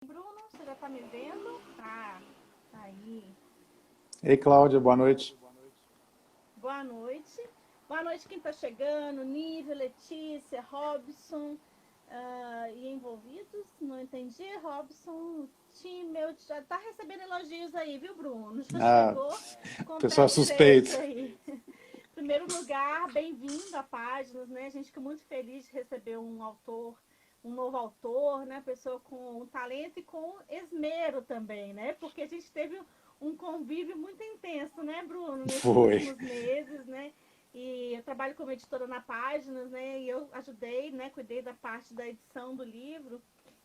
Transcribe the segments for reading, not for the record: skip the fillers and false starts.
Bruno, você já está me vendo? Tá aí. Ei, Cláudia, boa noite. Boa noite. Boa noite quem está chegando, Nívia, Letícia, Robson e envolvidos. Não entendi, Robson, time, meu, já está recebendo elogios aí, viu, Bruno? Já Ah, chegou com o pé pessoal direito suspeito. aí. Em primeiro lugar, bem-vindo à Páginas, né? A gente fica muito feliz de receber um novo autor, né? Pessoa com talento e com esmero também, né? Porque a gente teve um convívio muito intenso, né, Bruno, nesses Foi. últimos meses, né? E eu trabalho como editora na Páginas, né? E eu ajudei, né? Cuidei da parte da edição do livro.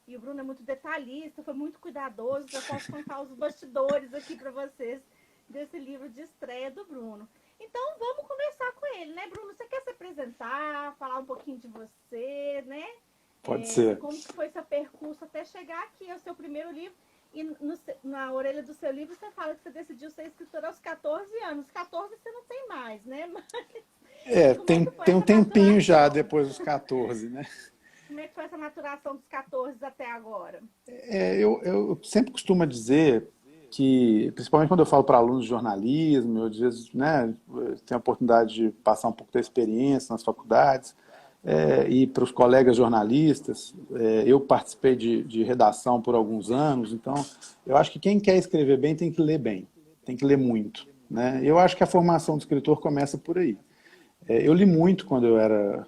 E o Bruno é muito detalhista, foi muito cuidadoso. Já posso contar os bastidores aqui para vocês desse livro de estreia do Bruno. Então vamos conversar com ele, né, Bruno? Você quer se apresentar, falar um pouquinho de você, né? Pode ser. Como que foi seu percurso até chegar aqui ao seu primeiro livro? E na orelha do seu livro você fala que você decidiu ser escritora aos 14 anos. 14 você não tem mais, né? Mas É, como é tem, que foi tem um essa tempinho já maturação? depois dos 14, né? Como é que foi essa maturação dos 14 até agora? Eu sempre costumo dizer que, principalmente quando eu falo para alunos de jornalismo, eu às vezes, né, tenho a oportunidade de passar um pouco da experiência nas faculdades, e para os colegas jornalistas, eu participei de redação por alguns anos, então eu acho que quem quer escrever bem, tem que ler muito, né? Eu acho que a formação do escritor começa por aí. Eu li muito quando eu era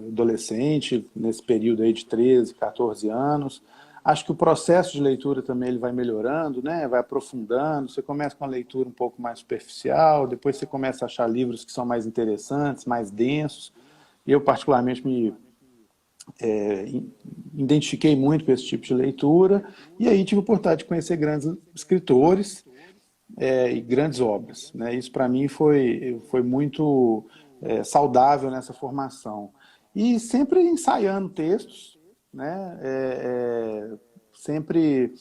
adolescente, nesse período aí de 13, 14 anos. Acho que o processo de leitura também ele vai melhorando, né? Vai aprofundando. Você começa com a leitura um pouco mais superficial, depois você começa a achar livros que são mais interessantes, mais densos. Eu, particularmente, me identifiquei muito com esse tipo de leitura e aí tive a oportunidade de conhecer grandes escritores e grandes obras, né? Isso para mim foi muito saudável nessa formação. E sempre ensaiando textos, né? Sempre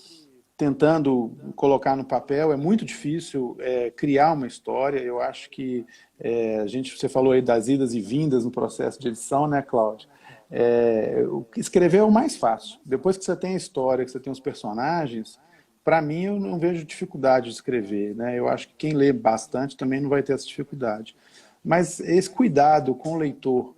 tentando colocar no papel. É muito difícil criar uma história. Eu acho que você falou aí das idas e vindas no processo de edição, né, Cláudia? Escrever é o mais fácil. Depois que você tem a história, que você tem os personagens, para mim eu não vejo dificuldade de escrever, né? Eu acho que quem lê bastante também não vai ter essa dificuldade. Mas esse cuidado com o leitor,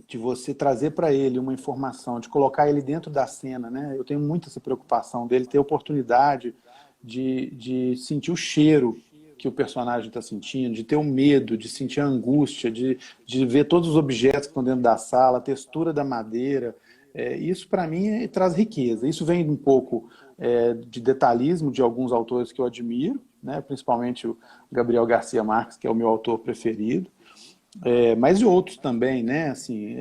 de você trazer para ele uma informação, de colocar ele dentro da cena, né? Eu tenho muito essa preocupação dele ter oportunidade de sentir o cheiro que o personagem está sentindo, de ter o medo, de sentir a angústia, de ver todos os objetos que estão dentro da sala, a textura da madeira. Isso, para mim, traz riqueza. Isso vem um pouco de detalhismo de alguns autores que eu admiro, né? Principalmente o Gabriel Garcia Marques, que é o meu autor preferido. Mas de outros também, né? Assim,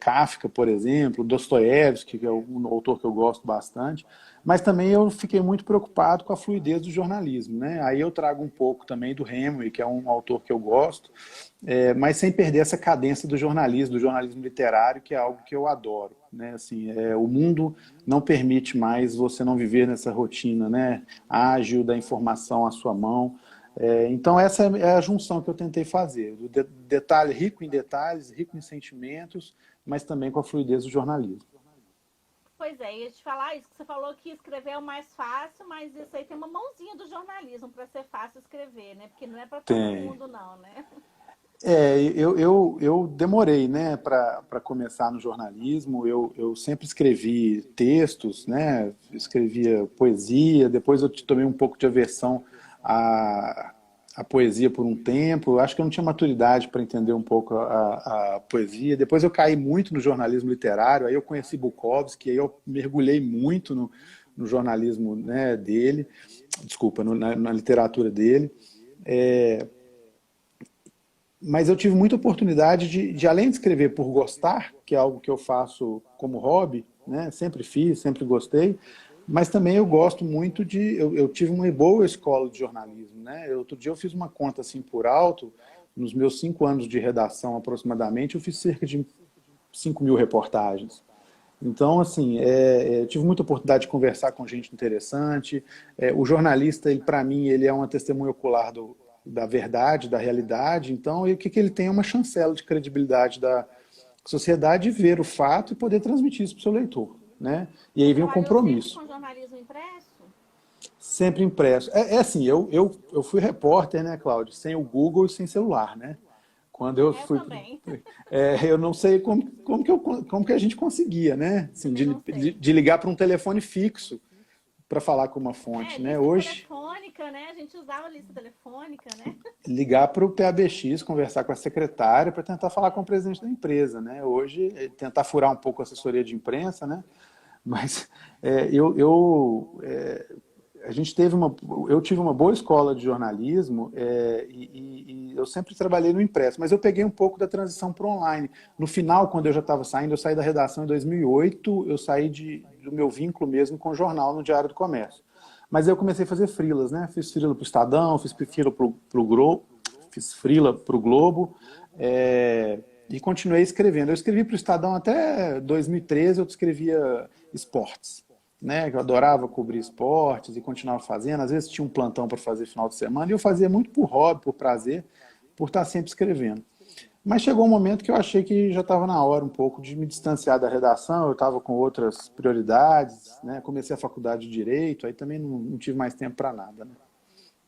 Kafka, por exemplo, Dostoiévski, que é um autor que eu gosto bastante. Mas também eu fiquei muito preocupado com a fluidez do jornalismo, né? Aí eu trago um pouco também do Hemingway, que é um autor que eu gosto, mas sem perder essa cadência do jornalismo literário, que é algo que eu adoro, né? Assim, o mundo não permite mais você não viver nessa rotina, né? Ágil da informação à sua mão. Então essa é a junção que eu tentei fazer, o detalhe rico em detalhes, rico em sentimentos, mas também com a fluidez do jornalismo. Pois é, ia te falar isso, que você falou que escrever é o mais fácil, mas isso aí tem uma mãozinha do jornalismo para ser fácil escrever, né? Porque não é para todo Tem. mundo, não, né? Eu demorei, né, para começar no jornalismo. Eu sempre escrevi textos, né, escrevia poesia. Depois eu tomei um pouco de aversão à, à poesia por um tempo. Eu acho que eu não tinha maturidade para entender um pouco a poesia. Depois eu caí muito no jornalismo literário. Aí eu conheci Bukowski, aí eu mergulhei muito no jornalismo, né, dele, desculpa, na literatura dele. É, mas eu tive muita oportunidade além de escrever por gostar, que é algo que eu faço como hobby, né? Sempre fiz, sempre gostei, mas também eu gosto muito eu tive uma boa escola de jornalismo, né? Outro dia eu fiz uma conta assim por alto, nos meus 5 anos de redação aproximadamente, eu fiz cerca de 5.000 reportagens. Então, assim, eu tive muita oportunidade de conversar com gente interessante. O jornalista, ele, para mim, ele é uma testemunha ocular da verdade, da realidade. Então, o que, que ele tem é uma chancela de credibilidade da sociedade de ver o fato e poder transmitir isso para o seu leitor. né? E aí vem o Trabalhou sempre compromisso. com jornalismo impresso? Sempre impresso. É assim, eu fui repórter, né, Cláudio, sem o Google e sem celular, né? Quando eu Eu fui... também. eu não sei como que a gente conseguia, né? Assim, Também não sei. de ligar para um telefone fixo para falar com uma É, fonte, né? lista Hoje, telefônica, né? A gente usava lista telefônica, né? ligar para o PABX, conversar com a secretária para tentar falar com o presidente da empresa, né? Hoje, tentar furar um pouco a assessoria de imprensa, né? Mas a gente eu tive uma boa escola de jornalismo e eu sempre trabalhei no impresso, mas eu peguei um pouco da transição para o online. No final, quando eu já estava saindo, eu saí da redação em 2008, eu saí do meu vínculo mesmo com o jornal no Diário do Comércio. Mas eu comecei a fazer freelas, né? Fiz freela para o Estadão, fiz freela para o Globo, fiz freela para o Globo, e continuei escrevendo. Eu escrevi para o Estadão até 2013, eu escrevia esportes, né? Eu adorava cobrir esportes e continuava fazendo. Às vezes tinha um plantão para fazer final de semana e eu fazia muito por hobby, por prazer, por estar sempre escrevendo. Mas chegou um momento que eu achei que já estava na hora um pouco de me distanciar da redação, eu estava com outras prioridades, né? Comecei a faculdade de Direito, aí também não tive mais tempo para nada, né?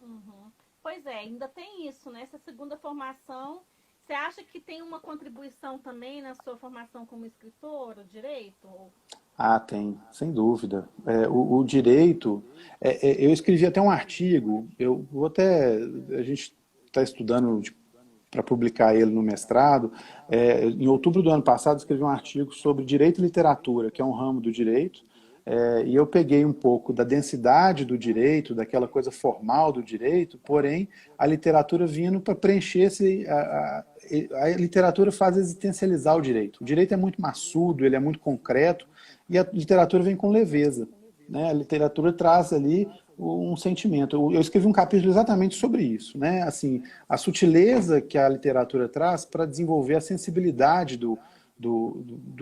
Uhum. Pois é, ainda tem isso, né? Essa segunda formação, você acha que tem uma contribuição também na sua formação como escritor, o direito? Ah, tem, sem dúvida. O direito, eu escrevi até um artigo, eu vou até, a gente está estudando para publicar ele no mestrado. Em outubro do ano passado, escrevi um artigo sobre direito e literatura, que é um ramo do direito, e eu peguei um pouco da densidade do direito, daquela coisa formal do direito, porém a literatura vindo para preencher a literatura faz existencializar o direito. O direito é muito maçudo, ele é muito concreto, e a literatura vem com leveza, né? A literatura traz ali um sentimento. Eu escrevi um capítulo exatamente sobre isso, né? Assim, a sutileza que a literatura traz para desenvolver a sensibilidade do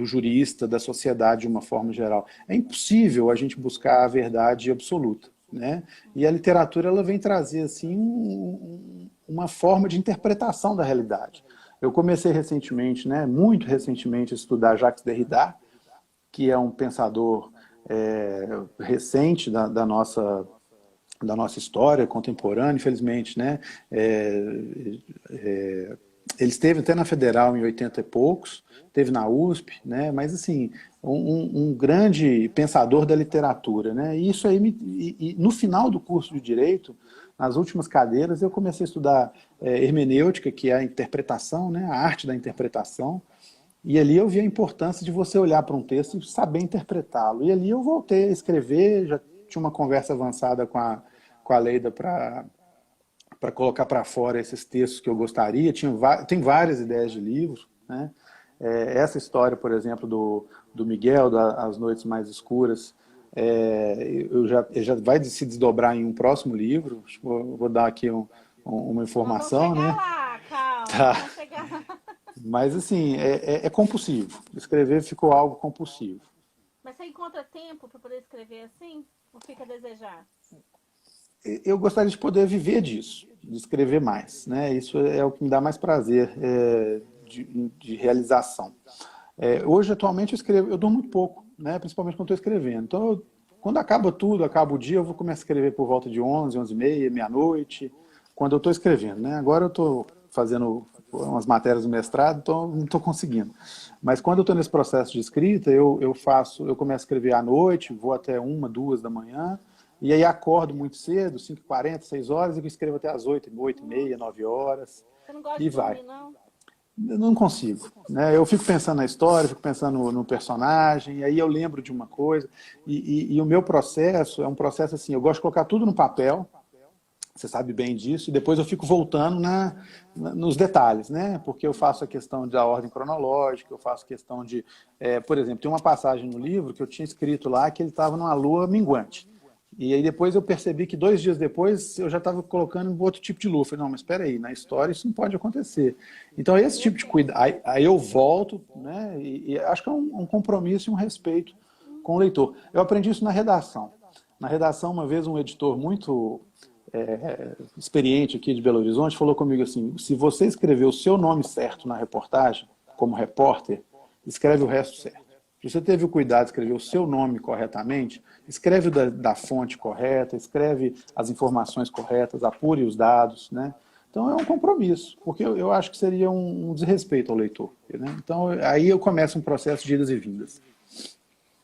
jurista, da sociedade de uma forma geral. É impossível a gente buscar a verdade absoluta, né? E a literatura ela vem trazer assim uma forma de interpretação da realidade. Eu comecei recentemente, né, muito recentemente, a estudar Jacques Derrida, que é um pensador recente da nossa história contemporânea, infelizmente, né? Ele esteve até na Federal em 80 e poucos, esteve na USP, né? Mas assim, um grande pensador da literatura, né? E isso aí, no final do curso de Direito, nas últimas cadeiras, eu comecei a estudar hermenêutica, que é a interpretação, né? A arte da interpretação. E ali eu vi a importância de você olhar para um texto e saber interpretá-lo. E ali eu voltei a escrever, já tinha uma conversa avançada com a Leida para colocar para fora esses textos que eu gostaria. Tem várias ideias de livros, né? Essa história, por exemplo, do Miguel, As Noites Mais Escuras, já vai se desdobrar em um próximo livro. Vou dar aqui uma Nós vamos informação, chegar né? lá, calma, nós Tá. vamos chegar lá. Mas, assim, é compulsivo. Escrever ficou algo compulsivo. Mas você encontra tempo para poder escrever assim? Ou fica a desejar? Eu gostaria de poder viver disso, de escrever mais, né? Isso é o que me dá mais prazer de realização. Hoje, atualmente, eu dou muito pouco, né? Principalmente quando estou escrevendo. Então, quando acaba tudo, acaba o dia, eu vou começar a escrever por volta de 11, 11h30, meia-noite, quando eu estou escrevendo, né? Agora eu estou fazendo umas matérias do mestrado, então não estou conseguindo. Mas quando eu estou nesse processo de escrita, eu começo a escrever à noite, vou até 1, 2 da manhã, e aí acordo muito cedo, 5h40, 6 horas, e escrevo até às 8, 8h30, 9 horas, Você não gosta e de vai. dormir, não? Eu não consigo, né? Eu fico pensando na história, fico pensando no personagem, e aí eu lembro de uma coisa, e o meu processo é um processo assim, eu gosto de colocar tudo no papel, você sabe bem disso, e depois eu fico voltando nos detalhes, né? Porque eu faço a questão da ordem cronológica, eu faço questão de... por exemplo, tem uma passagem no livro que eu tinha escrito lá que ele estava numa lua minguante. E aí depois eu percebi que 2 dias depois eu já estava colocando outro tipo de lua. Eu falei, não, mas espera aí, na história isso não pode acontecer. Então esse tipo de cuidado, aí eu volto, né? E acho que é um compromisso e um respeito com o leitor. Eu aprendi isso na redação. Na redação, uma vez um editor muito experiente aqui de Belo Horizonte falou comigo assim, se você escrever o seu nome certo na reportagem, como repórter, escreve o resto certo. Se você teve o cuidado de escrever o seu nome corretamente, escreve da fonte correta, escreve as informações corretas, apure os dados, né? Então é um compromisso, porque eu acho que seria um desrespeito ao leitor, né? Então aí eu começo um processo de idas e vindas.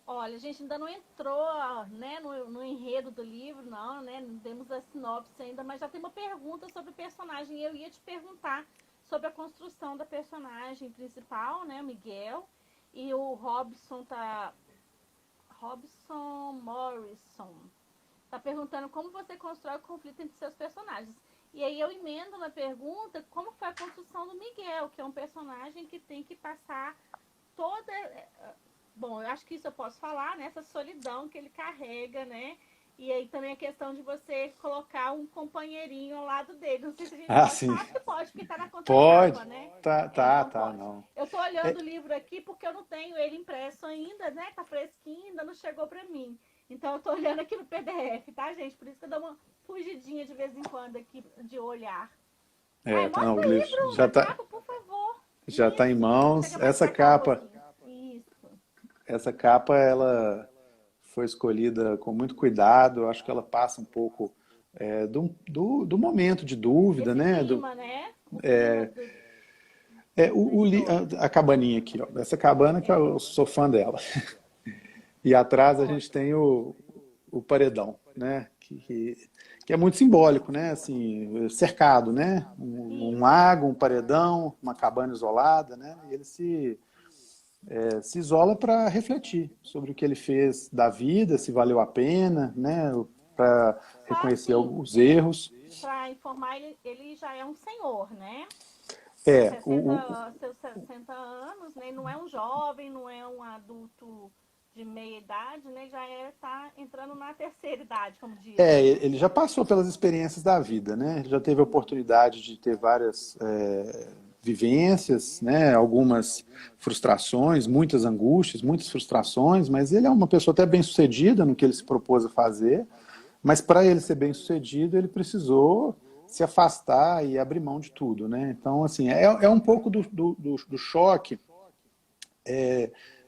Olha, a gente ainda não entrou, né, no enredo do livro, não, né? Não temos a sinopse ainda, mas já tem uma pergunta sobre o personagem. Eu ia te perguntar sobre a construção da personagem principal, né, o Miguel, e o Robson Morrison. Tá perguntando como você constrói o conflito entre seus personagens. E aí eu emendo na pergunta como foi a construção do Miguel, que é um personagem que tem que passar toda... Bom, eu acho que isso eu posso falar, né? Essa solidão que ele carrega, né? E aí também a questão de você colocar um companheirinho ao lado dele. Não sei se a gente Ah, pode sim. falar, que pode, porque tá na Pode. contracapa, né? Tá, Então pode. não. Eu tô olhando É, o livro aqui porque eu não tenho ele impresso ainda, né? Tá fresquinho, ainda não chegou pra mim. Então eu tô olhando aqui no PDF, tá, gente? Por isso que eu dou uma fugidinha de vez em quando aqui de olhar. Ai, não, o mostra aí, livro Bruno, a capa, por favor. já tá em Isso. mãos. Chega mais pra cá um pouquinho. Isso. Essa capa, ela foi escolhida com muito cuidado. Eu acho que ela passa um pouco do momento de dúvida, Esse né? clima, né? O clima da história. A cabaninha aqui, ó. Essa cabana que eu sou fã dela. E atrás a gente Ótimo. tem o paredão, né? Que é muito simbólico, né? Assim, cercado, né? Um Isso. lago, um paredão, uma cabana isolada, né? E ele se isola para refletir sobre o que ele fez da vida, se valeu a pena, né? Para Só reconhecer assim, os erros. para informar, ele já é um senhor, né? É, Seus 60 anos, né? Não é um jovem, não é um adulto de meia idade, né? Já tá entrando na terceira idade, como dizem, né? ele já passou pelas experiências da vida, né? Ele já teve a oportunidade de ter várias vivências, né? Algumas frustrações, muitas angústias, muitas frustrações, mas ele é uma pessoa até bem-sucedida no que ele se propôs a fazer, mas para ele ser bem-sucedido, ele precisou se afastar e abrir mão de tudo, né? Então, assim, é um pouco do choque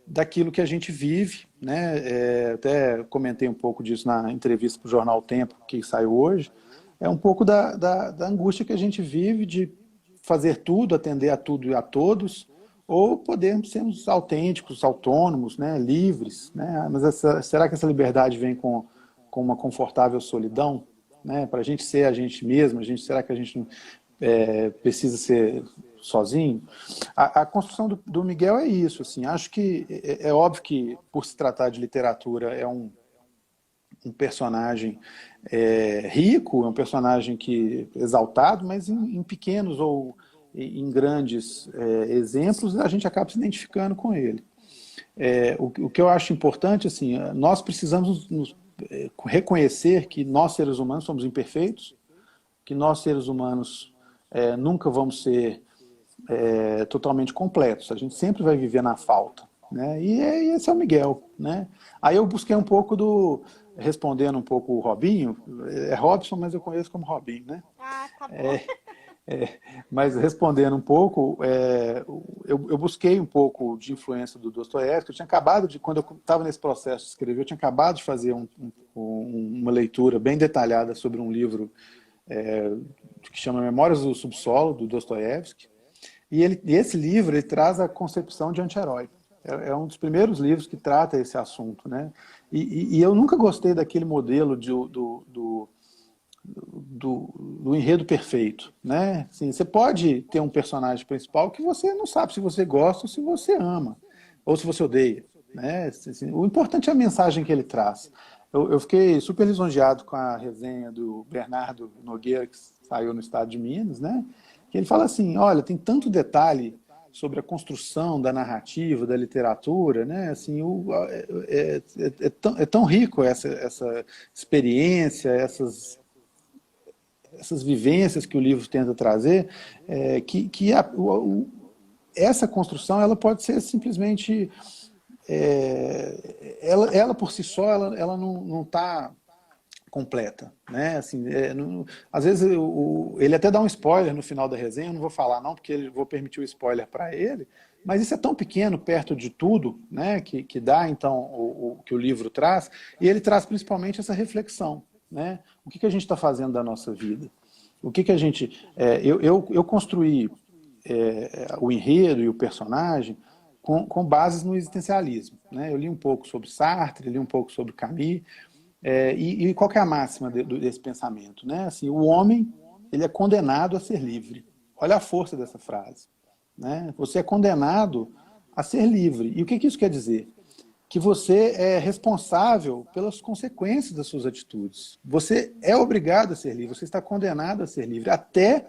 daquilo que a gente vive, né? Até comentei um pouco disso na entrevista para o Jornal o Tempo, que saiu hoje, é um pouco da angústia que a gente vive de fazer tudo, atender a tudo e a todos, ou podermos sermos autênticos, autônomos, né? Livres, né? Mas será que essa liberdade vem com uma confortável solidão? Né? Para a gente ser a gente mesmo, será que a gente precisa ser sozinho? A construção do Miguel é isso. Assim, acho que é óbvio que, por se tratar de literatura, é um personagem rico, é um personagem exaltado, mas em pequenos ou em grandes exemplos, a gente acaba se identificando com ele. O que eu acho importante, assim, nós precisamos nos reconhecer que nós, seres humanos, somos imperfeitos, que nós, seres humanos, nunca vamos ser totalmente completos. A gente sempre vai viver na falta. Né? E esse é o Miguel. Né? Aí eu busquei um pouco respondendo um pouco o Robinho, é Robson, mas eu conheço como Robinho, né? Ah, tá bom. Mas respondendo um pouco, eu busquei um pouco de influência do Dostoiévski. Eu tinha acabado quando eu estava nesse processo de escrever, eu tinha acabado de fazer uma leitura bem detalhada sobre um livro que chama Memórias do Subsolo, do Dostoiévski. E esse livro ele traz a concepção de anti-herói. É um dos primeiros livros que trata esse assunto. Né? E eu nunca gostei daquele modelo do enredo perfeito. Né? Assim, você pode ter um personagem principal que você não sabe se você gosta ou se você ama, ou se você odeia. Né? Assim, o importante é a mensagem que ele traz. Eu fiquei super lisonjeado com a resenha do Bernardo Nogueira, que saiu no Estado de Minas, né? Que ele fala assim, olha, tem tanto detalhe sobre a construção da narrativa, da literatura, né? Assim, é tão rico essa experiência, essas vivências que o livro tenta trazer, que essa construção ela pode ser simplesmente ela por si só ela não está completa, né? Assim, às vezes ele até dá um spoiler no final da resenha, eu não vou falar não, porque vou permitir o spoiler para ele, Mas isso é tão pequeno perto de tudo, né, que dá, então, que o livro traz, e ele traz principalmente essa reflexão, né? O que a gente está fazendo da nossa vida? O que a gente... eu construí o enredo e o personagem com bases no existencialismo, né? Eu li um pouco sobre Sartre, li um pouco sobre Camus, e qual que é a máxima desse pensamento, né? Assim, o homem, ele é condenado a ser livre. Olha a força dessa frase, né? Você é condenado a ser livre. E o que isso quer dizer? Que você é responsável pelas consequências das suas atitudes. Você é obrigado a ser livre, você está condenado a ser livre, até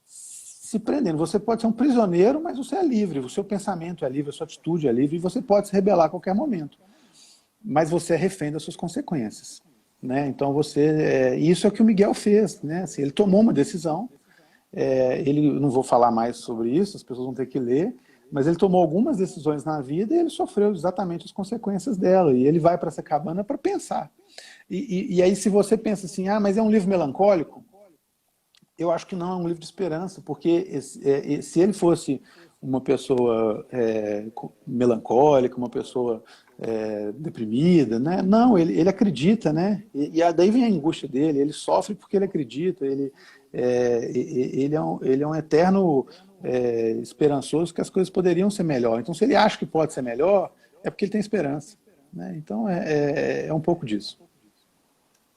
se prendendo. Você pode ser um prisioneiro, mas você é livre, o seu pensamento é livre, a sua atitude é livre, e você pode se rebelar a qualquer momento. Mas você é refém das suas consequências, né? Então isso é o que o Miguel fez, né? Assim, ele tomou uma decisão, não vou falar mais sobre isso, as pessoas vão ter que ler, mas ele tomou algumas decisões na vida e ele sofreu exatamente as consequências dela. E ele vai para essa cabana para pensar. E aí, se você pensa assim, mas é um livro melancólico, eu acho que não, é um livro de esperança, porque se ele fosse uma pessoa melancólica, uma pessoa deprimida, né? Não, ele acredita, né? E daí vem a angústia dele, ele sofre porque ele acredita, ele é um eterno esperançoso que as coisas poderiam ser melhor. Então, se ele acha que pode ser melhor, é porque ele tem esperança, né? Então, é um pouco disso.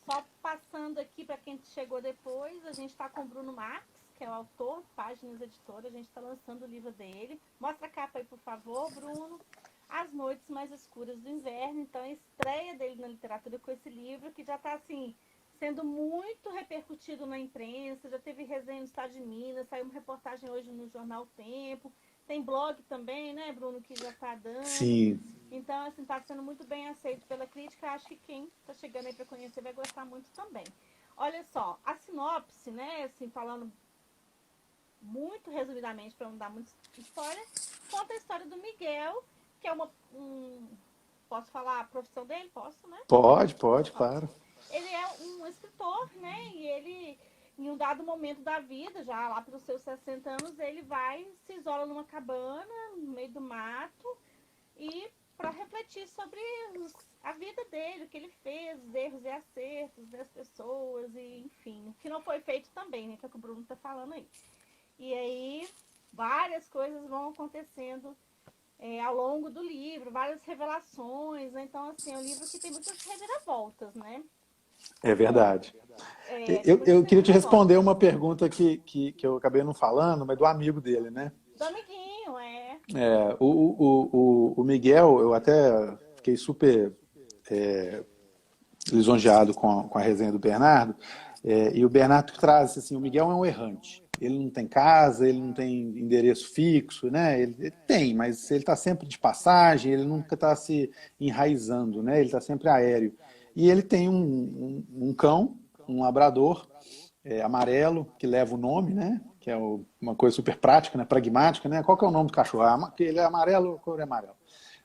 Só passando aqui para quem chegou depois, a gente está com o Bruno Marques, que é o autor, Páginas Editora, a gente está lançando o livro dele. Mostra a capa aí, por favor, Bruno. As Noites Mais Escuras do Inverno. Então, a estreia dele na literatura com esse livro, que já está, assim, sendo muito repercutido na imprensa, já teve resenha no Estado de Minas, saiu uma reportagem hoje no jornal Tempo, tem blog também, né, Bruno, que já está dando. Sim. Então, assim, está sendo muito bem aceito pela crítica, acho que quem está chegando aí para conhecer vai gostar muito também. Olha só, a sinopse, né, assim, falando muito resumidamente, para não dar muita spoiler, conta a história do Miguel, que é posso falar a profissão dele? Posso, né? Pode, claro. Ele é um escritor, né? E ele, em um dado momento da vida, já lá pelos seus 60 anos, ele se isola numa cabana, no meio do mato, e para refletir sobre a vida dele, o que ele fez, os erros e acertos das pessoas, e enfim, o que não foi feito também, né? Que é o que o Bruno está falando aí. E aí, várias coisas vão acontecendo ao longo do livro, várias revelações, né? Então, assim, é um livro que tem muitas reviravoltas, né? É verdade. Eu queria te responder uma pergunta que eu acabei não falando, mas do amigo dele, né? Do amiguinho, o Miguel, eu até fiquei super lisonjeado com a resenha do Bernardo, e o Bernardo traz assim, o Miguel é um errante. Ele não tem casa, ele não tem endereço fixo, né? Ele tem, mas ele está sempre de passagem, ele nunca está se enraizando, né? Ele está sempre aéreo. E ele tem um cão, um labrador amarelo, que leva o nome, né? Que é uma coisa super prática, né? Pragmática, né? Qual que é o nome do cachorro? Ele é amarelo, a cor é amarela.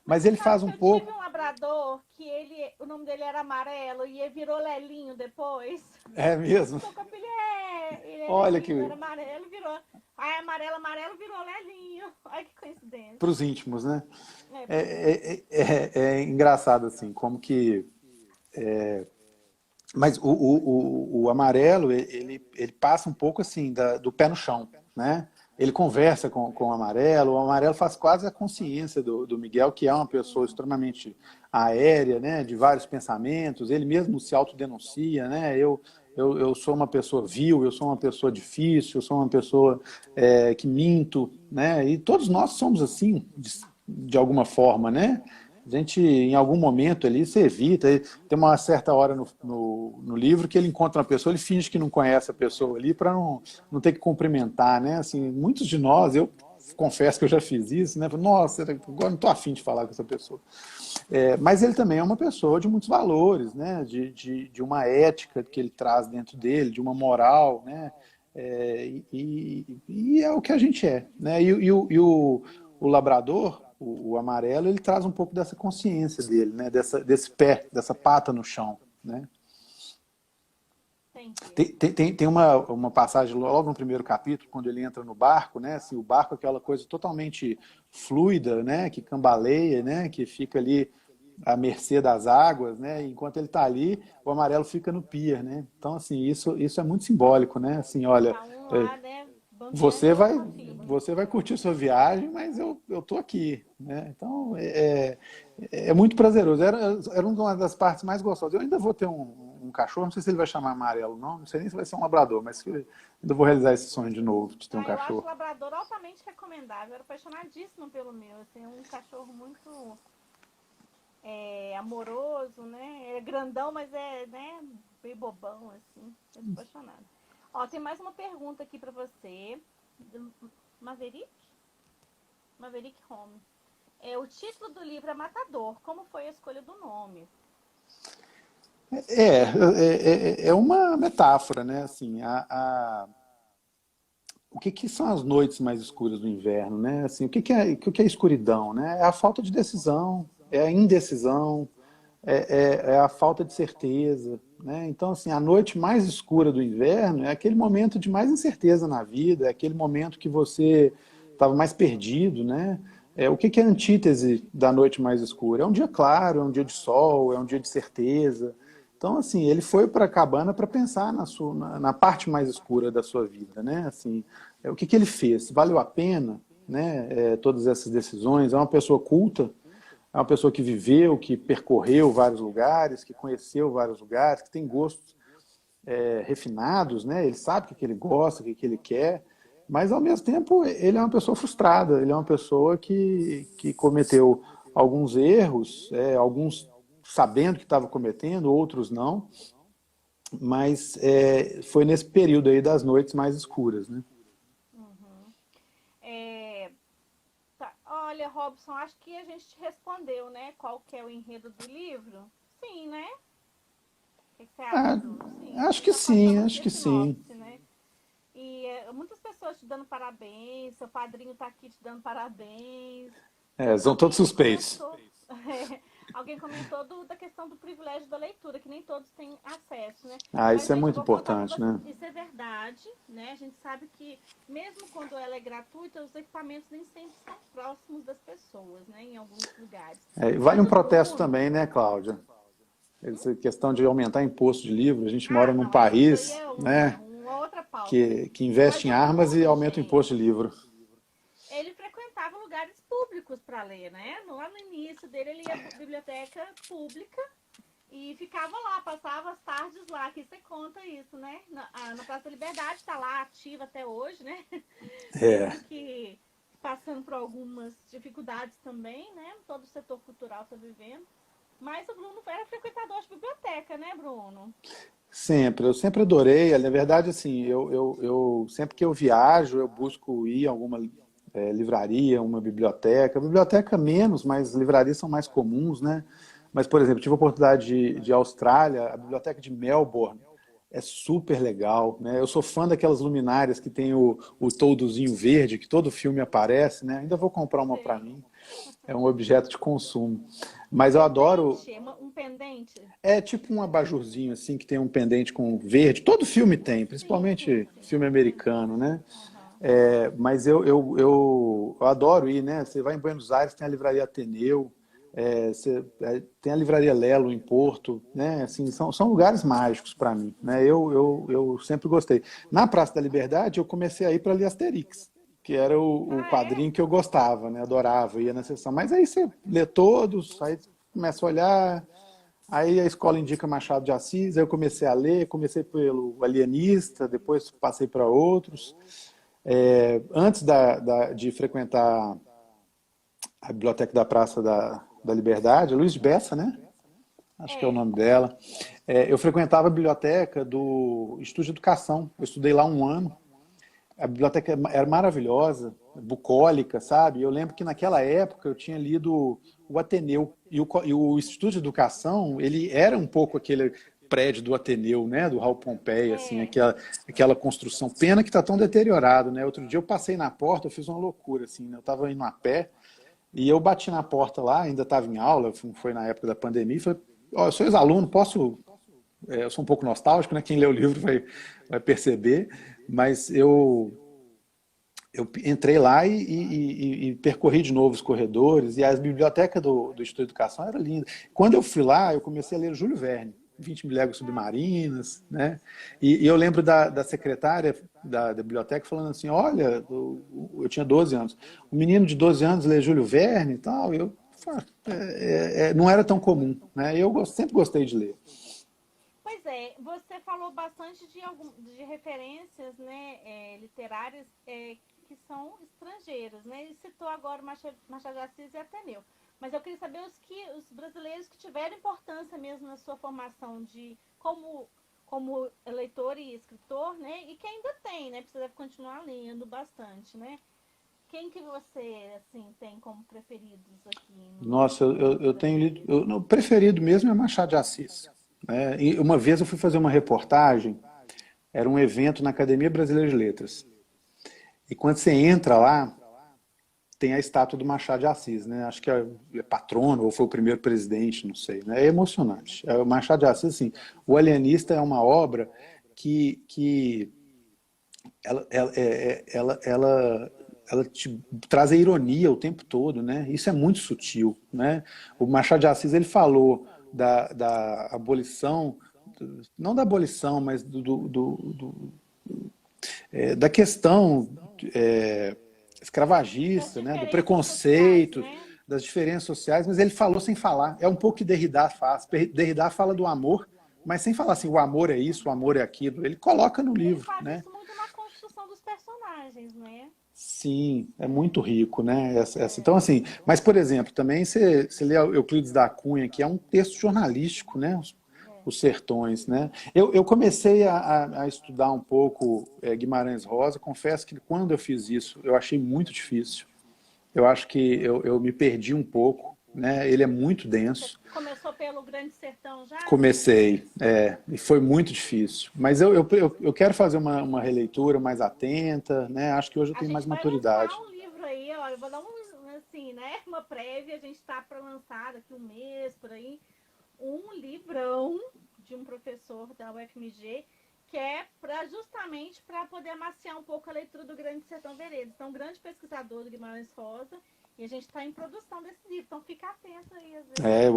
Mas ele faz um pouco... Eu tive um labrador que o nome dele era Amarelo e ele virou Lelinho depois. É mesmo? Olha que... Ele era amarelo, virou... Aí amarelo virou Lelinho. Olha que coincidência. Para os íntimos, né? É engraçado, assim, como que... Mas o amarelo, ele passa um pouco assim, do pé no chão, né? Ele conversa com o amarelo faz quase a consciência do Miguel, que é uma pessoa extremamente aérea, né? De vários pensamentos, ele mesmo se autodenuncia, né? Eu sou uma pessoa vil, eu sou uma pessoa difícil, eu sou uma pessoa que minto, né? E todos nós somos assim, de alguma forma, né? A gente, em algum momento ali, se evita. Tem uma certa hora no livro que ele encontra uma pessoa, ele finge que não conhece a pessoa ali para não ter que cumprimentar, né? Assim, muitos de nós, eu confesso que eu já fiz isso, né? Nossa, agora não estou afim de falar com essa pessoa. Mas ele também é uma pessoa de muitos valores, né? De uma ética que ele traz dentro dele, de uma moral, né? E é o que a gente é, né? E o labrador, o amarelo, ele traz um pouco dessa consciência dele, né? Desse pé, dessa pata no chão, né? Entendi. Tem uma passagem logo no primeiro capítulo, quando ele entra no barco, né? Assim, o barco é aquela coisa totalmente fluida, né? Que cambaleia, né? Que fica ali à mercê das águas, né? E enquanto ele está ali, o amarelo fica no pier, né? Então, assim, isso é muito simbólico, né? Assim, olha, Tá um é, lá, né, bandeando, você o outro vai, tá firme. você vai curtir sua viagem, mas eu tô aqui, né? Então é muito prazeroso. Era uma das partes mais gostosas. Eu ainda vou ter um cachorro, não sei se ele vai chamar amarelo, não sei nem se vai ser um labrador, mas ainda vou realizar esse sonho de novo, de ter um Ah, eu acho o cachorro. labrador altamente recomendável. Eu era apaixonadíssima pelo meu. Assim, é um cachorro muito amoroso, né? É grandão, mas é, né, bem bobão, assim. Eu tô apaixonada. Ó, tem mais uma pergunta aqui pra você. Do Maverick? Maverick Home. O título do livro é Matador. Como foi a escolha do nome? É uma metáfora, né? Assim, o que são as noites mais escuras do inverno, né? Assim, o que é a escuridão, né? É a falta de decisão, é a indecisão, é a falta de certeza, né? Então, assim, a noite mais escura do inverno é aquele momento de mais incerteza na vida, é aquele momento que você estava mais perdido, né? O que é a antítese da noite mais escura? É um dia claro, é um dia de sol, é um dia de certeza. Então, assim, ele foi para a cabana para pensar na parte mais escura da sua vida, né? Assim, o que ele fez? Valeu a pena, né? Todas essas decisões? É uma pessoa culta, é uma pessoa que viveu, que percorreu vários lugares, que conheceu vários lugares, que tem gostos refinados, né? Ele sabe o que ele gosta, o que ele quer, mas ao mesmo tempo ele é uma pessoa frustrada, ele é uma pessoa que cometeu alguns erros, alguns sabendo que estava cometendo, outros não, mas foi nesse período aí das noites mais escuras, né? Uhum. É, tá. Olha, Robson, acho que a gente te respondeu, né? Qual que é o enredo do livro? Sim, né? O que você acha, Ah, Bruno? Sim, acho você que já sim, passamos acho de que sim. sinopse, né? E muitas pessoas te dando parabéns, seu padrinho tá aqui te dando parabéns. São todos Alguém suspeitos. comentou, alguém comentou da questão do privilégio da leitura, que nem todos têm acesso, né? Ah, Mas, isso é gente, eu muito vou contar pra importante, vocês, né? isso é verdade, né? A gente sabe que mesmo quando ela é gratuita, os equipamentos nem sempre são próximos das pessoas, né? Em alguns lugares. Vale Mas um o protesto Bruno, também, né, Cláudia? Essa questão de aumentar imposto de livro. A gente mora ah, num não, é, isso aí país, é né, uma outra pauta. que investe Mas em o armas e Bruno, aumenta o imposto de gente, livro. ele frequentava lugares públicos para ler, né? Lá no início dele, ele ia à biblioteca pública e ficava lá, passava as tardes lá. Aqui você conta isso, né? Na Praça da Liberdade, está lá ativa até hoje, né? É, Mesmo que passando por algumas dificuldades também, né? Todo o setor cultural está vivendo. Mas o Bruno era frequentador de biblioteca, né, Bruno? sempre. Eu sempre adorei. Na verdade, assim, eu sempre que eu viajo, eu busco ir a alguma livraria, uma biblioteca. Biblioteca menos, mas livrarias são mais comuns, né? Mas, por exemplo, tive a oportunidade de Austrália, a biblioteca de Melbourne é super legal, né? Eu sou fã daquelas luminárias que tem o toldozinho verde, que todo filme aparece, né? Ainda vou comprar uma para Sei. mim. É um objeto de consumo. Um Mas eu adoro. pendente? Um pendente? É tipo um abajurzinho assim que tem um pendente com verde. Todo filme tem, Sim, sim, principalmente sim. filme americano, né? Aham. Mas eu adoro ir, né? Você vai em Buenos Aires, tem a livraria Ateneu, tem a livraria Lelo em Porto, né? Assim, são lugares mágicos para mim, né? Eu sempre gostei. Na Praça da Liberdade, eu comecei a ir para ali Asterix, que era o Ah, é? quadrinho que eu gostava, né? Adorava, ia na sessão. Mas aí você lê todos, aí começa a olhar. Aí a escola indica Machado de Assis, aí eu comecei a ler, comecei pelo Alienista, depois passei para outros. Antes de frequentar a biblioteca da Praça da Liberdade, a Luiz Bessa, né? Acho que é o É. nome dela. Eu frequentava a biblioteca do Instituto de Educação. Eu estudei lá um ano. A biblioteca era maravilhosa, bucólica, sabe? Eu lembro que naquela época eu tinha lido o Ateneu e o Instituto de Educação, ele era um pouco aquele prédio do Ateneu, né, do Raul Pompeia, assim, É. aquela construção. Pena que está tão deteriorado, né? Outro dia eu passei na porta, eu fiz uma loucura, assim, né? Eu estava indo a pé e eu bati na porta lá, ainda estava em aula, foi na época da pandemia, e falei, ó, eu sou ex-aluno, posso eu sou um pouco nostálgico, né? Quem lê o livro vai perceber, mas eu entrei lá e percorri de novo os corredores, e a biblioteca do Instituto de Educação era linda. Quando eu fui lá, eu comecei a ler Júlio Verne, 20 Mil Léguas Submarinas, né? E eu lembro da secretária da biblioteca falando assim, olha, eu tinha 12 anos, um menino de 12 anos lê Júlio Verne e tal, e eu não era tão comum, né? Eu sempre gostei de ler. Pois é, você falou bastante de referências, né, literárias que são estrangeiras, né? E citou agora Machado de Assis e Ateneu. Mas eu queria saber os brasileiros que tiveram importância mesmo na sua formação como leitor e escritor, né? E que ainda tem, né? Precisa continuar lendo bastante, né? Quem que você, assim, tem como preferidos aqui Nossa, eu tenho lido. brasileiros? O preferido mesmo é Machado de Assis. Né? E uma vez eu fui fazer uma reportagem, era um evento na Academia Brasileira de Letras. E quando você entra lá, tem a estátua do Machado de Assis, né? Acho que é patrono ou foi o primeiro presidente, não sei. Né? É emocionante. O Machado de Assis, assim, o Alienista é uma obra que ela te traz a ironia o tempo todo, né? Isso é muito sutil, né? O Machado de Assis ele falou da abolição, não da abolição, mas da questão Das escravagista, né? Do diferenças sociais, preconceito, né? das diferenças sociais, mas ele falou sem falar. É um pouco que Derrida faz. Derrida fala do amor, mas sem falar assim, o amor é isso, o amor é aquilo. Ele coloca no Ele livro, faz né? isso muito na construção dos personagens, né? Sim, é muito rico, né? Então, É. assim, mas, por exemplo, também você lê Euclides da Cunha, que é um texto jornalístico, né? Os Sertões, né? Eu comecei a estudar um pouco Guimarães Rosa, confesso que quando eu fiz isso, eu achei muito difícil. Eu acho que eu me perdi um pouco, né? Ele é muito Você denso. começou pelo Grande Sertão já? Comecei, e foi muito difícil. Mas eu quero fazer uma releitura mais atenta, né? Acho que hoje eu A tenho mais gente vai lançar maturidade. um livro aí, ó. Eu vou dar assim, né? Uma prévia. A gente está para lançar daqui um mês, por aí, um livrão de um professor da UFMG que é justamente para poder amaciar um pouco a leitura do Grande Sertão Veredas. Então, um grande pesquisador do Guimarães Rosa, e a gente está em produção desse livro. Então, fica atento aí, às vezes você vai Eu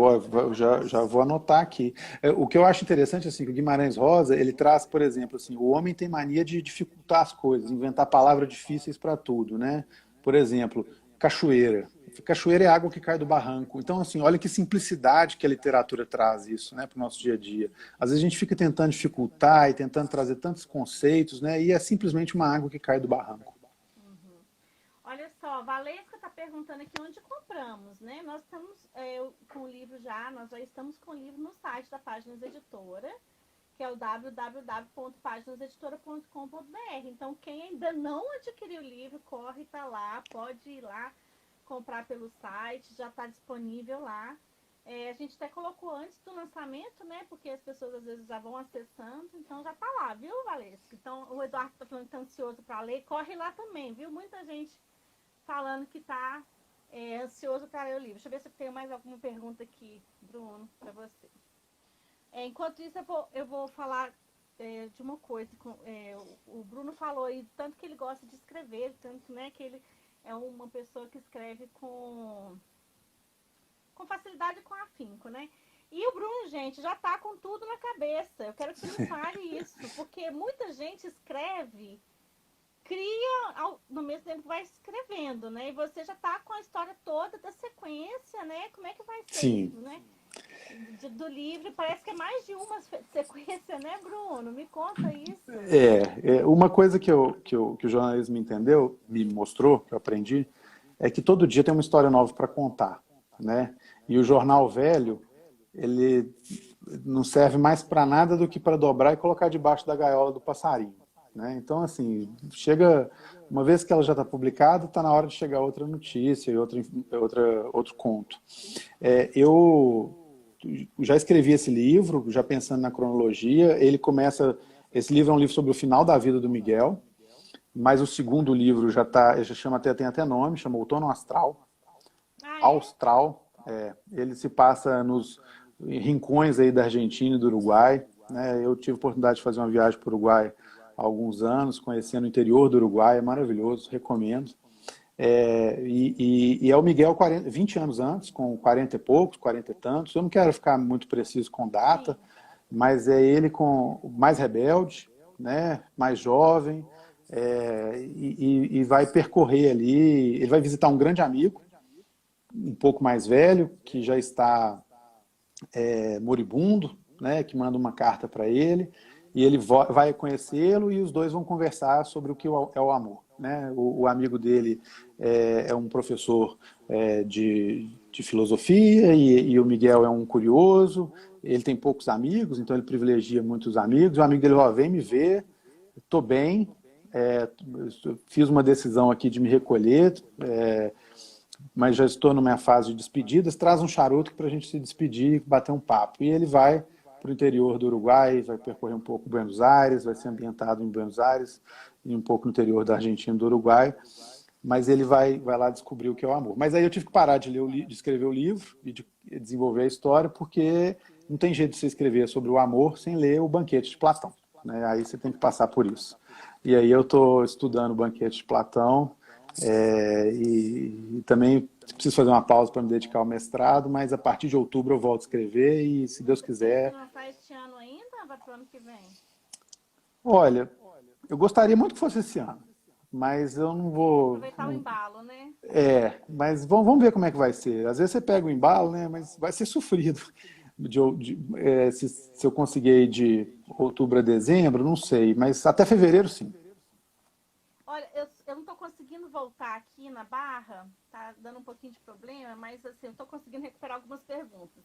gostar. já vou anotar aqui. O que eu acho interessante, assim, que o Guimarães Rosa, ele traz, por exemplo, assim, o homem tem mania de dificultar as coisas, inventar palavras difíceis para tudo, né? Por exemplo, cachoeira. Cachoeira é água que cai do barranco. Então, assim, olha que simplicidade que a literatura traz isso, né, para o nosso dia a dia. Às vezes a gente fica tentando dificultar e tentando trazer tantos conceitos, né, e é simplesmente uma água que cai do barranco. Olha só, Valesca está perguntando aqui onde compramos, né? Nós estamos com o livro já, nós já estamos com o livro no site da Páginas Editora, que é o www.paginaseditora.com.br. Então, quem ainda não adquiriu o livro, corre para lá, pode ir lá comprar pelo site, já está disponível lá. A gente até colocou antes do lançamento, né? Porque as pessoas às vezes já vão acessando, então já está lá, viu, Valesca? Então, o Eduardo está falando que está ansioso para ler, corre lá também, viu? Muita gente falando que está ansioso para ler o livro. Deixa eu ver se eu tenho mais alguma pergunta aqui, Bruno, para você. Enquanto isso, eu vou falar de uma coisa. O Bruno falou aí, tanto que ele gosta de escrever, tanto, né, que ele é uma pessoa que escreve com facilidade e com afinco, né? E o Bruno, gente, já tá com tudo na cabeça. Eu quero que você me fale isso, porque muita gente escreve, cria, no mesmo tempo vai escrevendo, né? E você já tá com a história toda da sequência, né? Como é que vai ser Sim. isso, né? Do livro, parece que é mais de uma sequência, né, Bruno? Me conta isso. Uma coisa que o jornalismo me mostrou, que eu aprendi, é que todo dia tem uma história nova para contar, né? E o jornal velho, ele não serve mais para nada do que para dobrar e colocar debaixo da gaiola do passarinho, né? Então, assim, uma vez que ela já está publicada, está na hora de chegar outra notícia e outro conto. Eu já escrevi esse livro, já pensando na cronologia. Esse livro é um livro sobre o final da vida do Miguel, mas o segundo livro já chama tem até nome, chama Outono Astral. Ah, é? Austral, ele se passa nos rincões aí da Argentina e do Uruguai, né? Eu tive a oportunidade de fazer uma viagem para o Uruguai há alguns anos, conhecendo o interior do Uruguai, é maravilhoso, recomendo. E é o Miguel 20 anos antes, com 40 e poucos, 40 e tantos. Eu não quero ficar muito preciso com data, Sim. mas é ele com mais rebelde, né? Mais jovem, e vai percorrer ali. Ele vai visitar um grande amigo, um pouco mais velho, que já está moribundo, né? Que manda uma carta para ele. E ele vai conhecê-lo e os dois vão conversar sobre o que é o amor. Né? O amigo dele é um professor de filosofia e o Miguel é um curioso. Ele tem poucos amigos, então ele privilegia muitos amigos. O amigo dele fala, vem me ver, estou bem, fiz uma decisão aqui de me recolher, mas já estou na minha fase de despedidas, traz um charuto para a gente se despedir e bater um papo. E ele vai para o interior do Uruguai, vai percorrer um pouco Buenos Aires, vai ser ambientado em Buenos Aires e um pouco no interior da Argentina e do Uruguai, mas ele vai lá descobrir o que é o amor. Mas aí eu tive que parar de escrever o livro e de desenvolver a história, porque não tem jeito de você escrever sobre o amor sem ler o Banquete de Platão. Né? Aí você tem que passar por isso. E aí eu estou estudando o Banquete de Platão, e também preciso fazer uma pausa para me dedicar ao mestrado, mas a partir de outubro eu volto a escrever e, se Deus quiser... Lançar este ano ainda? Vai para o ano que vem? Olha, eu gostaria muito que fosse esse ano, mas eu não vou... Aproveitar o embalo, né? Mas vamos ver como é que vai ser. Às vezes você pega o embalo, né? Mas vai ser sofrido. Se eu conseguir ir de outubro a dezembro, não sei, mas até fevereiro sim. Olha, eu não estou conseguindo voltar aqui na barra, tá dando um pouquinho de problema, mas assim, eu estou conseguindo recuperar algumas perguntas.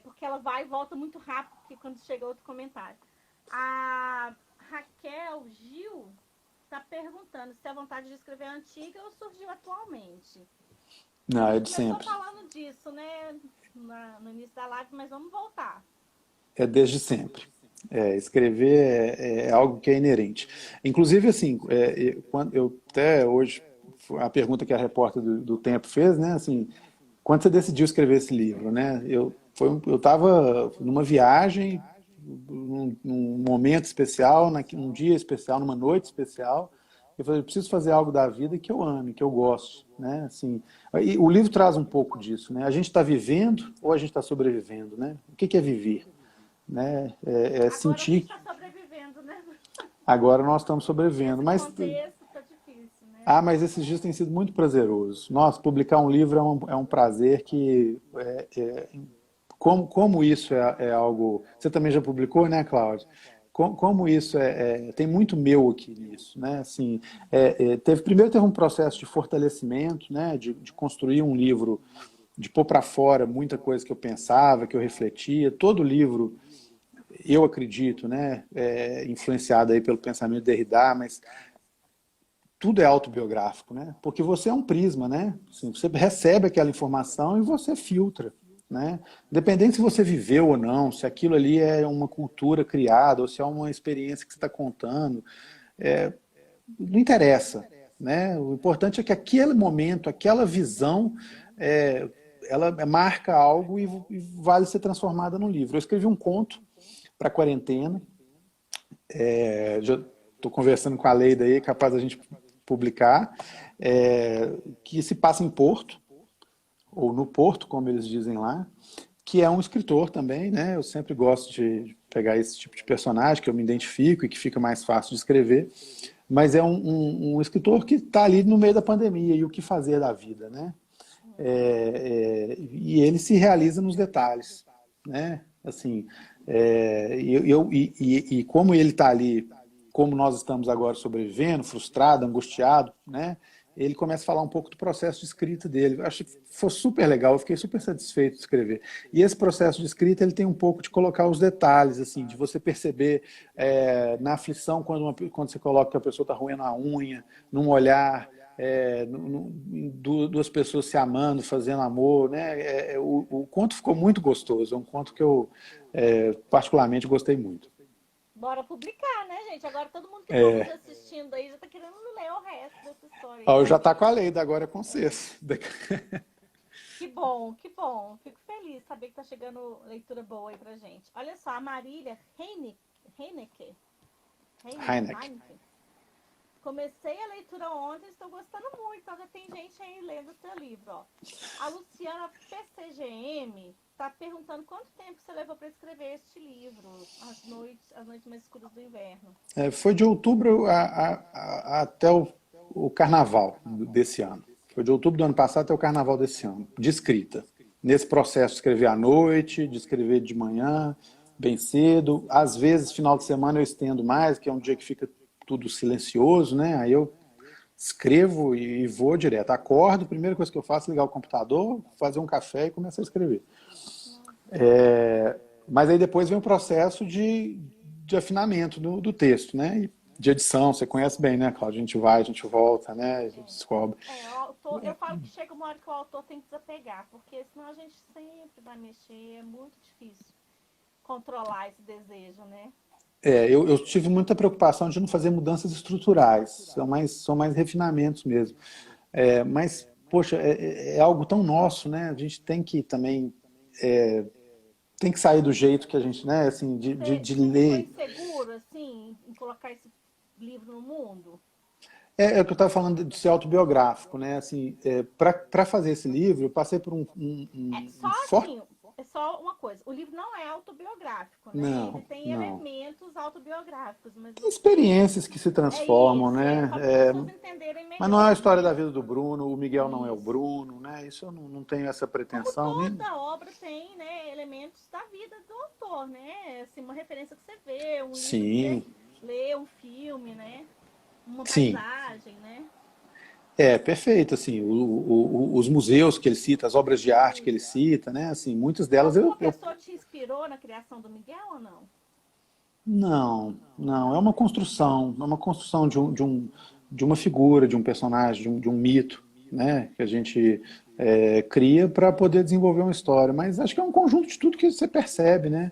Porque ela vai e volta muito rápido, porque quando chega outro comentário. A Raquel Gil está perguntando se a vontade de escrever é antiga ou surgiu atualmente. Não, A é gente de começou sempre. falando disso, né, no início da live, mas vamos voltar. É desde sempre. Escrever é algo que é inerente. Inclusive, assim, quando eu até hoje, a pergunta que a repórter do Tempo fez, né, assim, quando você decidiu escrever esse livro, né, eu estava numa viagem, num momento especial, num dia especial, numa noite especial, eu falei, eu preciso fazer algo da vida que eu ame, que eu gosto, né, assim, e o livro traz um pouco disso, né, a gente está vivendo ou a gente está sobrevivendo, né, o que é viver? Né? Agora a gente Sentir está sobrevivendo, né? agora nós estamos sobrevivendo. Nesse Mas, contexto tá difícil, né? mas esses dias têm sido muito prazerosos. Nossa, publicar um livro é um prazer que... como isso é algo... Você também já publicou, né, Cláudia? Como isso tem muito meu aqui nisso, né? Assim, primeiro teve um processo de fortalecimento, né? De construir um livro, de pôr para fora muita coisa que eu pensava, que eu refletia. Todo livro, eu acredito, né, influenciado aí pelo pensamento de Derrida, mas tudo é autobiográfico, né? Porque você é um prisma, né? Assim, você recebe aquela informação e você filtra, né? Independente se você viveu ou não, se aquilo ali é uma cultura criada ou se é uma experiência que você está contando, não interessa, né? O importante é que aquele momento, aquela visão, ela marca algo e vale ser transformada num livro. Eu escrevi um conto para a quarentena. Já estou conversando com a Leida aí, capaz da gente publicar, que se passa em Porto, ou no Porto, como eles dizem lá, que é um escritor também, né? Eu sempre gosto de pegar esse tipo de personagem, que eu me identifico e que fica mais fácil de escrever, mas é um escritor que está ali no meio da pandemia e o que fazer da vida, né? E ele se realiza nos detalhes, né? Assim, e como ele está ali, como nós estamos agora sobrevivendo, frustrado, angustiado, né? Ele começa a falar um pouco do processo de escrita dele. Eu achei que foi super legal, eu fiquei super satisfeito de escrever. E esse processo de escrita, ele tem um pouco de colocar os detalhes, assim, de você perceber na aflição, quando você coloca que a pessoa está roendo a unha, num olhar, duas pessoas se amando, fazendo amor, né? O conto ficou muito gostoso, é um conto que eu particularmente gostei muito. Bora publicar, né, gente? Agora todo mundo que está nos assistindo aí já está querendo ler o resto dessa história aí. Eu já está com a Leida, agora é com vocês. Que bom, que bom. Fico feliz de saber que tá chegando leitura boa aí pra gente. Olha só, a Marília Heinecke, Heineck. Heinecke. Comecei a leitura ontem, estou gostando muito. Então já tem gente aí lendo o seu livro, ó. A Luciana PCGM está perguntando quanto tempo você levou para escrever este livro, As Noites Mais Escuras do Inverno. Foi de outubro até o carnaval desse ano. Foi de outubro do ano passado até o carnaval desse ano, de escrita. Nesse processo, de escrever à noite, de escrever de manhã, bem cedo. Às vezes, final de semana, eu estendo mais, que é um dia que fica tudo silencioso, né? Aí eu escrevo e vou direto. Acordo, a primeira coisa que eu faço é ligar o computador, fazer um café e começar a escrever. Mas aí depois vem o processo de afinamento do texto, né? E de edição, você conhece bem, né, Cláudia? A gente vai, a gente volta, né? A gente descobre. Eu falo que chega uma hora que o autor tem que desapegar, porque senão a gente sempre vai mexer, é muito difícil controlar esse desejo, né? Eu tive muita preocupação de não fazer mudanças estruturais, são mais refinamentos mesmo. Mas, poxa, é algo tão nosso, né? A gente tem que também tem que sair do jeito que a gente, né? Assim, de Você ficou ler. inseguro, assim, em colocar esse livro no mundo? É o que eu estava falando de ser autobiográfico, né? Assim, para fazer esse livro, eu passei por É só um forte. assim, é só uma coisa. O livro não é autobiográfico, né? Ele Não, tem não. elementos autobiográficos, mas Tem você experiências que se é transformam, isso, é né? só para as pessoas entenderem Mas não é a melhor, história né? da vida do Bruno, o Miguel não é o Isso. Bruno, né? Isso eu não tenho essa Como pretensão. Nem... toda obra tem, né, elementos da vida do autor, né? Assim, uma referência que você vê, um livro que você Sim, lê, um filme, né? Uma sim. paisagem, né? Perfeito, assim, os museus que ele cita, as obras de arte que ele Isso. cita, né, assim, muitas delas Alguma pessoa te inspirou na criação do Miguel ou não? não, Não, né? é uma construção de uma figura, de um personagem, de um mito, né, que a gente cria para poder desenvolver uma história, mas acho que é um conjunto de tudo que você percebe, né,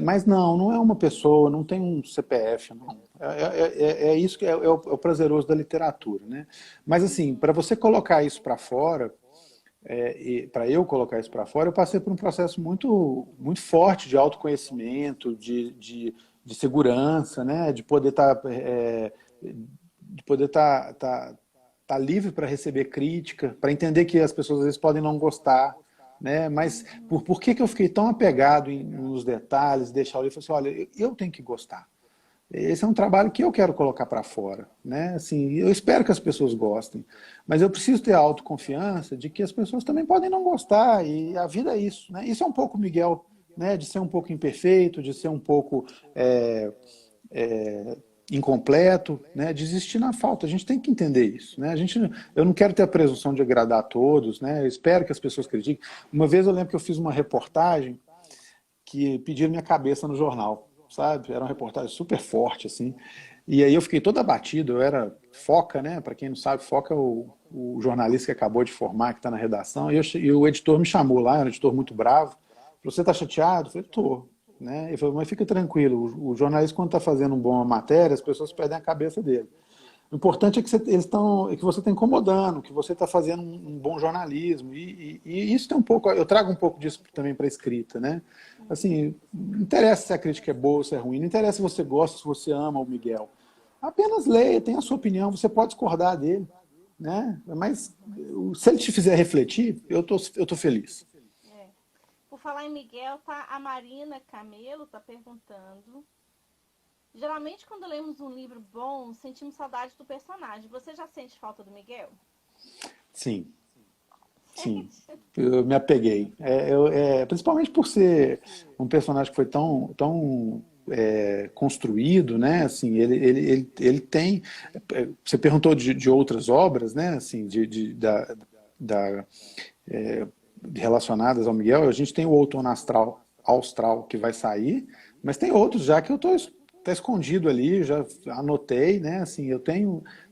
mas não é uma pessoa, não tem um CPF, não. Isso que é o prazeroso da literatura, né? Mas assim, para você colocar isso para fora, para eu colocar isso para fora, eu passei por um processo muito forte de autoconhecimento, de segurança, né? De poder tá livre para receber crítica, para entender que as pessoas às vezes podem não gostar, né? Mas por que eu fiquei tão apegado nos detalhes, deixar o livro e falar assim, olha, eu tenho que gostar. Esse é um trabalho que eu quero colocar para fora, né? Assim, eu espero que as pessoas gostem, mas eu preciso ter a autoconfiança de que as pessoas também podem não gostar e a vida é isso, né? Isso é um pouco Miguel, né? De ser um pouco imperfeito, de ser um pouco incompleto, né? De existir na falta. A gente tem que entender isso, né? Eu não quero ter a presunção de agradar a todos, né? Eu espero que as pessoas critiquem. Uma vez eu lembro que eu fiz uma reportagem que pediram minha cabeça no jornal, sabe? Era uma reportagem super forte, assim. E aí eu fiquei todo abatido, eu era Foca, né? Para quem não sabe, Foca é o jornalista que acabou de formar, que está na redação, e o editor me chamou lá, era um editor muito bravo, falou, você está chateado? Eu falei, tô. Né? Ele falou, mas fica tranquilo, o jornalista quando está fazendo uma boa matéria, as pessoas perdem a cabeça dele. O importante é que você está incomodando, que você está fazendo um bom jornalismo. E isso tem um pouco, eu trago um pouco disso também para a escrita, né? Assim, não interessa se a crítica é boa ou se é ruim, não interessa se você gosta, se você ama o Miguel. Apenas leia, tenha a sua opinião, você pode discordar dele, né? Mas se ele te fizer refletir, eu tô feliz. É. Por falar em Miguel, tá a Marina Camelo tá perguntando. Geralmente, quando lemos um livro bom, sentimos saudade do personagem. Você já sente falta do Miguel? Sim, sim. Sente? Eu me apeguei. Principalmente por ser um personagem que foi tão construído, né? Assim, ele tem. Você perguntou de outras obras, né? Assim, da, é, relacionadas ao Miguel. A gente tem o Outono Austral que vai sair, mas tem outros já que eu estou tá escondido ali, já anotei, né? Assim,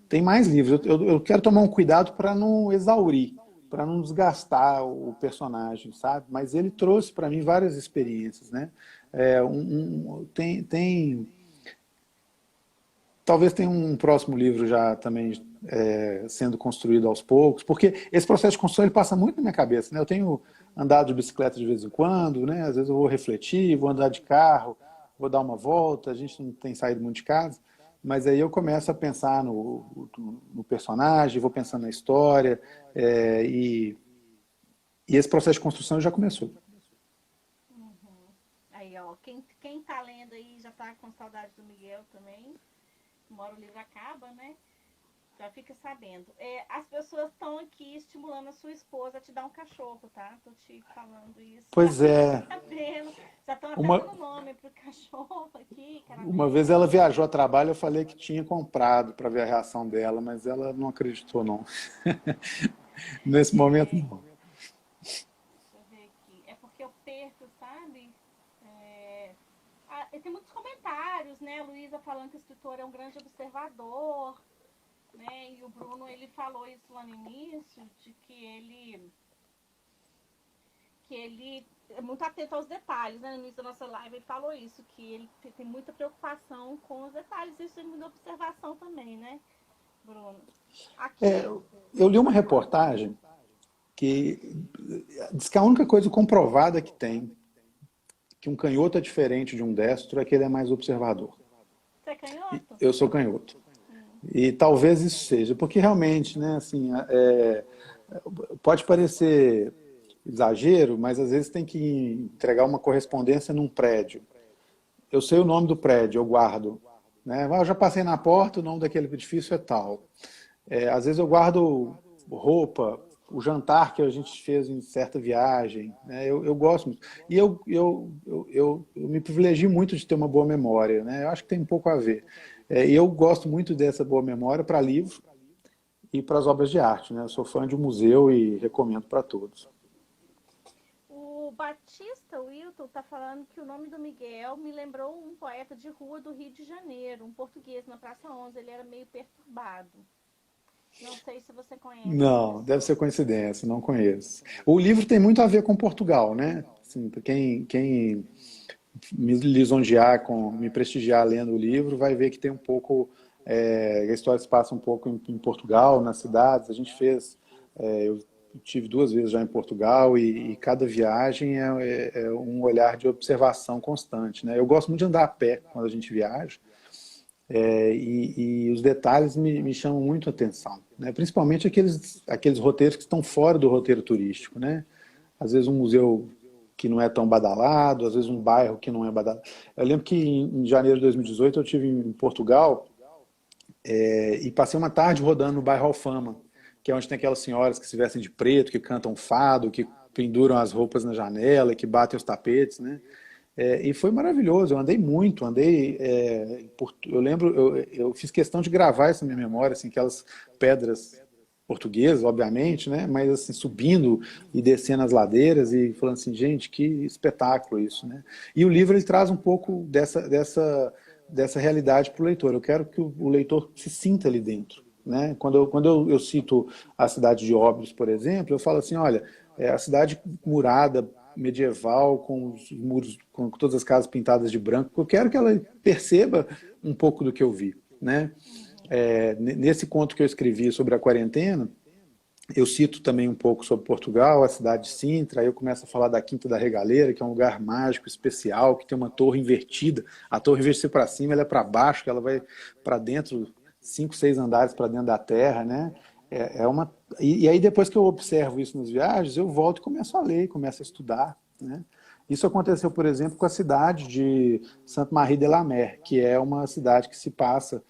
tem mais livros. Eu quero tomar um cuidado para não exaurir, para não desgastar o personagem, sabe? Mas ele trouxe para mim várias experiências, né? Talvez tenha um próximo livro já também sendo construído aos poucos, porque esse processo de construção ele passa muito na minha cabeça, né? Eu tenho andado de bicicleta de vez em quando, né? Às vezes eu vou refletir, vou andar de carro, vou dar uma volta, a gente não tem saído muito de casa, mas aí eu começo a pensar no personagem, vou pensando na história, e esse processo de construção já começou. Uhum. Aí, ó, quem tá lendo aí já tá com saudade do Miguel também. Uma hora o livro acaba, né? Já fica sabendo. As pessoas estão aqui estimulando a sua esposa a te dar um cachorro, tá? Tô te falando isso. Pois é, Sabendo. Já estão até uma, dando nome pro cachorro aqui, uma vez ela caramelo. viajou a trabalho, eu falei que tinha comprado para ver a reação dela, mas ela não acreditou, não. Nesse momento, É, não. deixa eu ver aqui. É porque eu perco, sabe? É, tem muitos comentários, né? A Luísa falando que o escritor é um grande observador, né? E o Bruno, ele falou isso lá no início, de que ele é muito atento aos detalhes, né? No início da nossa live ele falou isso, que ele tem muita preocupação com os detalhes. Isso é muita observação também, né, Bruno? É, Aqui. eu li uma reportagem que diz que a única coisa comprovada que tem, que um canhoto é diferente de um destro, é que ele é mais observador. Você é canhoto? Eu sou canhoto. Hum. E talvez isso seja, porque realmente, né, assim, pode parecer exagero, mas às vezes tem que entregar uma correspondência num prédio. Eu sei o nome do prédio, eu guardo. Né? Eu já passei na porta, o nome daquele edifício é tal. Às vezes eu guardo roupa, o jantar que a gente fez em certa viagem. Né? Eu gosto muito. E eu me privilegio muito de ter uma boa memória. Né? Eu acho que tem um pouco a ver. E eu gosto muito dessa boa memória para livro e para as obras de arte. Né? Eu sou fã de um museu e recomendo para todos. O Batista Wilton está falando que o nome do Miguel me lembrou um poeta de rua do Rio de Janeiro, um português na Praça 11. Ele era meio perturbado. Não sei se você conhece essa Não, deve pessoa. ser coincidência, não conheço. O livro tem muito a ver com Portugal, né? Assim, quem me lisonjear, me prestigiar lendo o livro, vai ver que tem um pouco, a história se passa um pouco em Portugal, nas cidades. A gente fez, eu tive 2 vezes já em Portugal e cada viagem é um olhar de observação constante, né? Eu gosto muito de andar a pé quando a gente viaja. E os detalhes me chamam muito a atenção, né? Principalmente aqueles roteiros que estão fora do roteiro turístico, né? Às vezes um museu que não é tão badalado, às vezes um bairro que não é badalado. Eu lembro que em janeiro de 2018 eu estive em Portugal e passei uma tarde rodando no bairro Alfama, que é onde tem aquelas senhoras que se vestem de preto, que cantam fado, que penduram as roupas na janela, que batem os tapetes, né? E foi maravilhoso, eu andei muito, eu lembro, eu fiz questão de gravar essa minha memória, assim, aquelas pedras portuguesas, obviamente, né, mas assim, subindo e descendo as ladeiras e falando assim, gente, que espetáculo isso, né. E o livro ele traz um pouco dessa realidade para o leitor, eu quero que o leitor se sinta ali dentro. Né? Quando eu cito a cidade de Óbidos, por exemplo, eu falo assim, olha, a cidade murada, medieval, com os muros, com todas as casas pintadas de branco, eu quero que ela perceba um pouco do que eu vi. Né? Uhum. Nesse conto que eu escrevi sobre a quarentena, eu cito também um pouco sobre Portugal, a cidade de Sintra, aí eu começo a falar da Quinta da Regaleira, que é um lugar mágico, especial, que tem uma torre invertida. A torre, em vez de ser para cima, ela é para baixo, que ela vai para dentro, 5, 6 andares para dentro da terra, né? E aí depois que eu observo isso nas viagens, eu volto e começo a ler, começo a estudar, né? Isso aconteceu, por exemplo, com a cidade de Sainte-Marie de la Mer, que é uma cidade que se passa,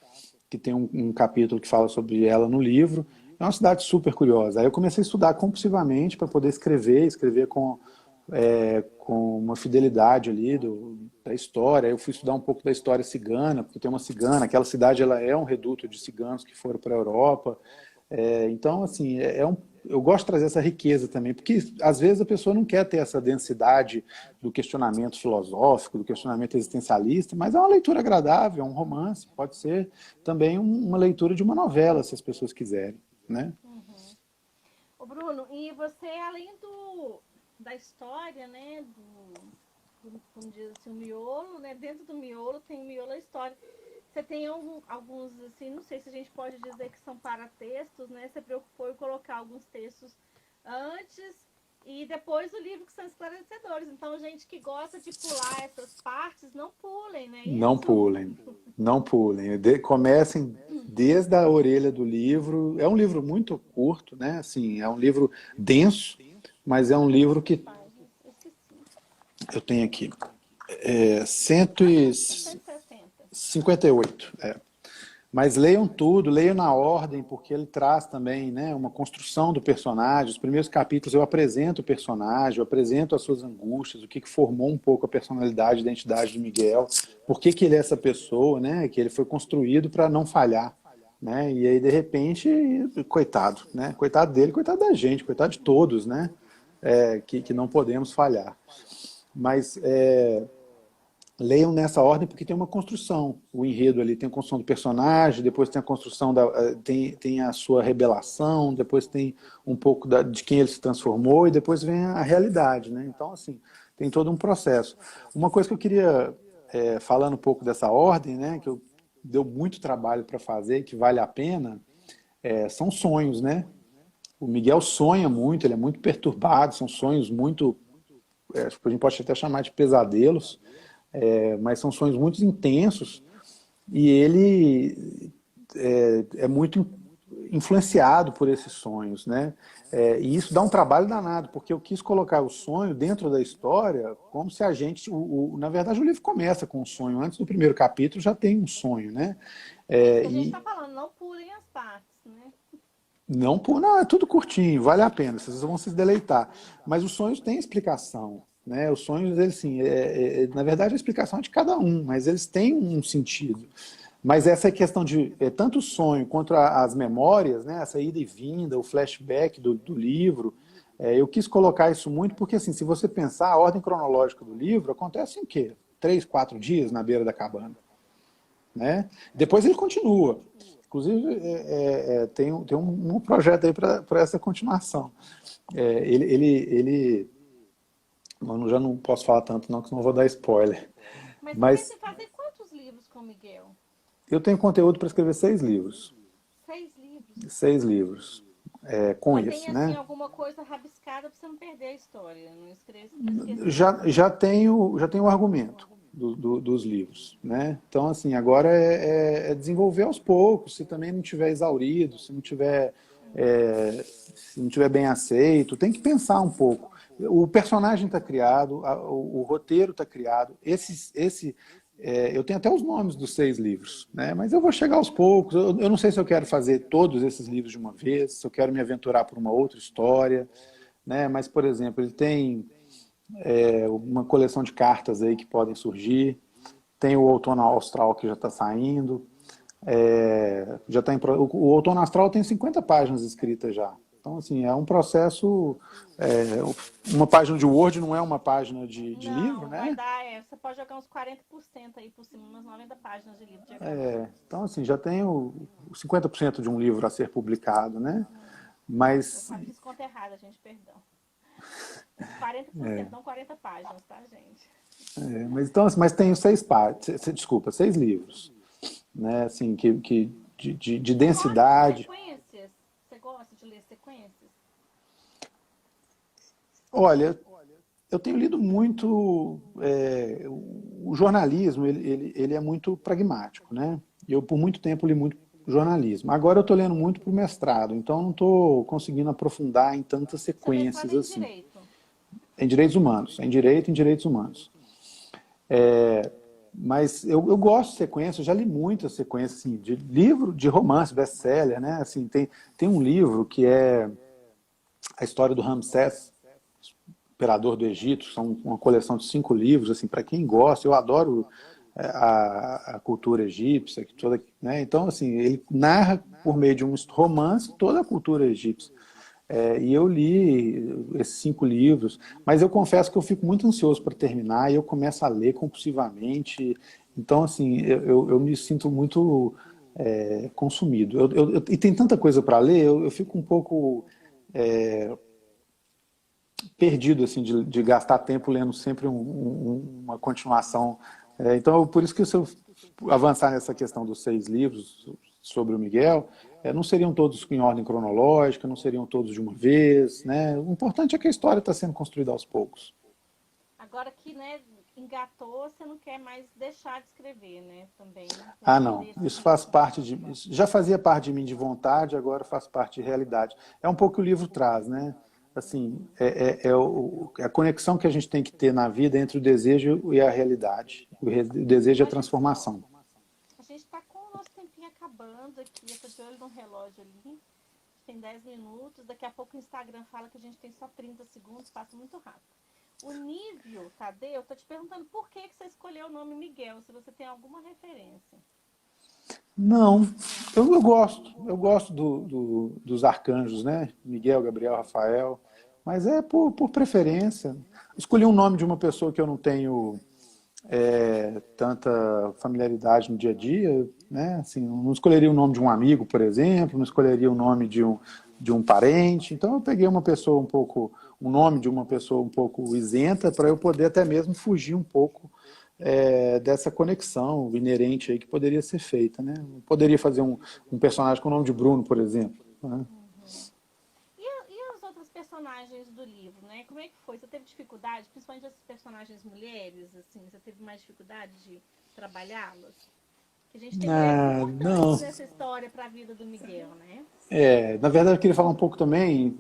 que tem um capítulo que fala sobre ela no livro. É uma cidade super curiosa. Aí eu comecei a estudar compulsivamente para poder escrever com uma fidelidade ali da história. Eu fui estudar um pouco da história cigana, porque tem uma cigana, aquela cidade ela é um reduto de ciganos que foram para a Europa. Então, assim, eu gosto de trazer essa riqueza também, porque às vezes a pessoa não quer ter essa densidade do questionamento filosófico, do questionamento existencialista, mas é uma leitura agradável, é um romance, pode ser também uma leitura de uma novela, se as pessoas quiserem, né? Uhum. Ô Bruno, e você, além da história, né, como diz assim, o miolo, né, dentro do miolo tem o miolo da história. Você tem alguns, assim, não sei se a gente pode dizer que são paratextos, né? Você preocupou em colocar alguns textos antes e depois do livro que são esclarecedores. Então, gente que gosta de pular essas partes, não pulem, né? Não Isso? pulem, não pulem. Comecem desde a orelha do livro. É um livro muito curto, né? Assim, é um livro denso, mas é um livro que Páginas, eu esqueci. eu tenho aqui. É Acho que é 160. 158. Mas leiam tudo, leiam na ordem, porque ele traz também, né, uma construção do personagem. Os primeiros capítulos eu apresento o personagem, eu apresento as suas angústias, o que formou um pouco a personalidade e identidade do Miguel, por que ele é essa pessoa, né, que ele foi construído para não falhar. Né? E aí, de repente, coitado, né? Coitado dele, coitado da gente, coitado de todos, né? Que não podemos falhar. Mas leiam nessa ordem porque tem uma construção. O enredo ali tem a construção do personagem, depois tem a construção tem a sua revelação, depois tem um pouco de quem ele se transformou e depois vem a realidade, né? Então, assim, tem todo um processo. Uma coisa que eu queria, falando um pouco dessa ordem, né, que deu muito trabalho para fazer, que vale a pena, são sonhos, né? O Miguel sonha muito, ele é muito perturbado, são sonhos muito, a gente pode até chamar de pesadelos, mas são sonhos muito intensos e ele é muito influenciado por esses sonhos, né? E isso dá um trabalho danado, porque eu quis colocar o sonho dentro da história como se a gente... na verdade, o livro começa com um sonho. Antes do primeiro capítulo já tem um sonho, né? É isso que a gente E está falando, não pulem as partes, né? não, é tudo curtinho, vale a pena, vocês vão se deleitar. Mas os sonhos têm explicação, né? Os sonhos, eles, sim, na verdade a explicação é de cada um, mas eles têm um sentido. Mas essa questão de tanto o sonho quanto as memórias, né? Essa ida e vinda, o flashback do livro, eu quis colocar isso muito porque, assim, se você pensar, a ordem cronológica do livro acontece em quê? 3, 4 dias na beira da cabana. Né? Depois ele continua. Inclusive, tem um projeto aí para essa continuação. Eu já não posso falar tanto não, que senão eu vou dar spoiler. Mas você pensa Mas em fazer quantos livros com o Miguel? eu tenho conteúdo para escrever 6 livros. 6 livros. 6 livros. Com Já tem, isso, assim, né? alguma coisa rabiscada para você não perder a história, não esquecer. Já tenho o argumento dos livros, né? Então, assim, agora desenvolver aos poucos, se também não tiver exaurido, se não tiver bem aceito, tem que pensar um pouco. O personagem está criado, o roteiro está criado, eu tenho até os nomes dos 6 livros, né? Mas eu vou chegar aos poucos. Eu não sei se eu quero fazer todos esses livros de uma vez, se eu quero me aventurar por uma outra história, né? Mas, por exemplo, ele tem uma coleção de cartas aí que podem surgir, tem o Outono Austral que já está saindo, o Outono Astral tem 50 páginas escritas já. Então, assim, é um processo... uma página de Word não é uma página de livro, Não, vai né? dar, você pode jogar uns 40% aí por cima, umas 90 páginas de livro diagramados. Então, assim, já tem o 50% de um livro a ser publicado, né? Eu Mas, fiz conta errada, gente, perdão. 40%, não 40 páginas, tá, gente? então, assim, mas tem 6 partes, desculpa, 6 livros, né? Assim, de Você gosta de densidade. sequências? Você gosta de ler sequências? Olha, eu tenho lido muito... o jornalismo, ele é muito pragmático, né? Eu, por muito tempo, li muito jornalismo. Agora eu estou lendo muito para o mestrado, então não estou conseguindo aprofundar em tantas Seu mestrado sequências é em assim. Direito. Em direitos humanos, em direitos humanos. Mas eu gosto de sequências, eu já li muitas sequências, assim, de livro, de romance, best-seller, né? Assim, tem um livro que é a história do Ramsés, imperador do Egito, são uma coleção de 5 livros, assim, para quem gosta, eu adoro a cultura egípcia, né? Então, assim, ele narra por meio de um romance toda a cultura egípcia. E eu li esses 5 livros, mas eu confesso que eu fico muito ansioso para terminar e eu começo a ler compulsivamente. Então, assim, eu me sinto muito consumido. E tem tanta coisa para ler, eu fico um pouco perdido assim, de gastar tempo lendo sempre uma continuação Então, por isso que se eu avançar nessa questão dos 6 livros sobre o Miguel, não seriam todos em ordem cronológica, não seriam todos de uma vez, né? O importante é que a história está sendo construída aos poucos. Agora que, né, engatou, você não quer mais deixar de escrever, né? Também. Ah, não. Isso faz parte de... Já fazia parte de mim de vontade, agora faz parte de realidade. É um pouco o que o livro traz, né? Assim, a conexão que a gente tem que ter na vida entre o desejo e a realidade. O desejo é a transformação. A gente está com o nosso tempinho acabando aqui. Eu tô de olho no relógio ali. Tem 10 minutos. Daqui a pouco o Instagram fala que a gente tem só 30 segundos. Passa muito rápido. O Nívio Tadeu, eu tô te perguntando por que você escolheu o nome Miguel, se você tem alguma referência. Não, eu gosto dos arcanjos, né? Miguel, Gabriel, Rafael, mas é por preferência. Escolhi um nome de uma pessoa que eu não tenho tanta familiaridade no dia a dia, né? Assim, não escolheria o nome de um amigo, por exemplo, não escolheria o nome de um parente. Então eu peguei uma pessoa um nome de uma pessoa um pouco isenta para eu poder até mesmo fugir um pouco dessa conexão inerente aí que poderia ser feita, né? Eu poderia fazer um personagem com o nome de Bruno, por exemplo, né? E as outras personagens do livro, né? Como é que foi? Você teve dificuldade, principalmente as personagens mulheres, assim, você teve mais dificuldade de trabalhá-las? Que a gente tem mulheres Não. importantes nessa história para a vida do Miguel, né? Na verdade, eu queria falar um pouco também,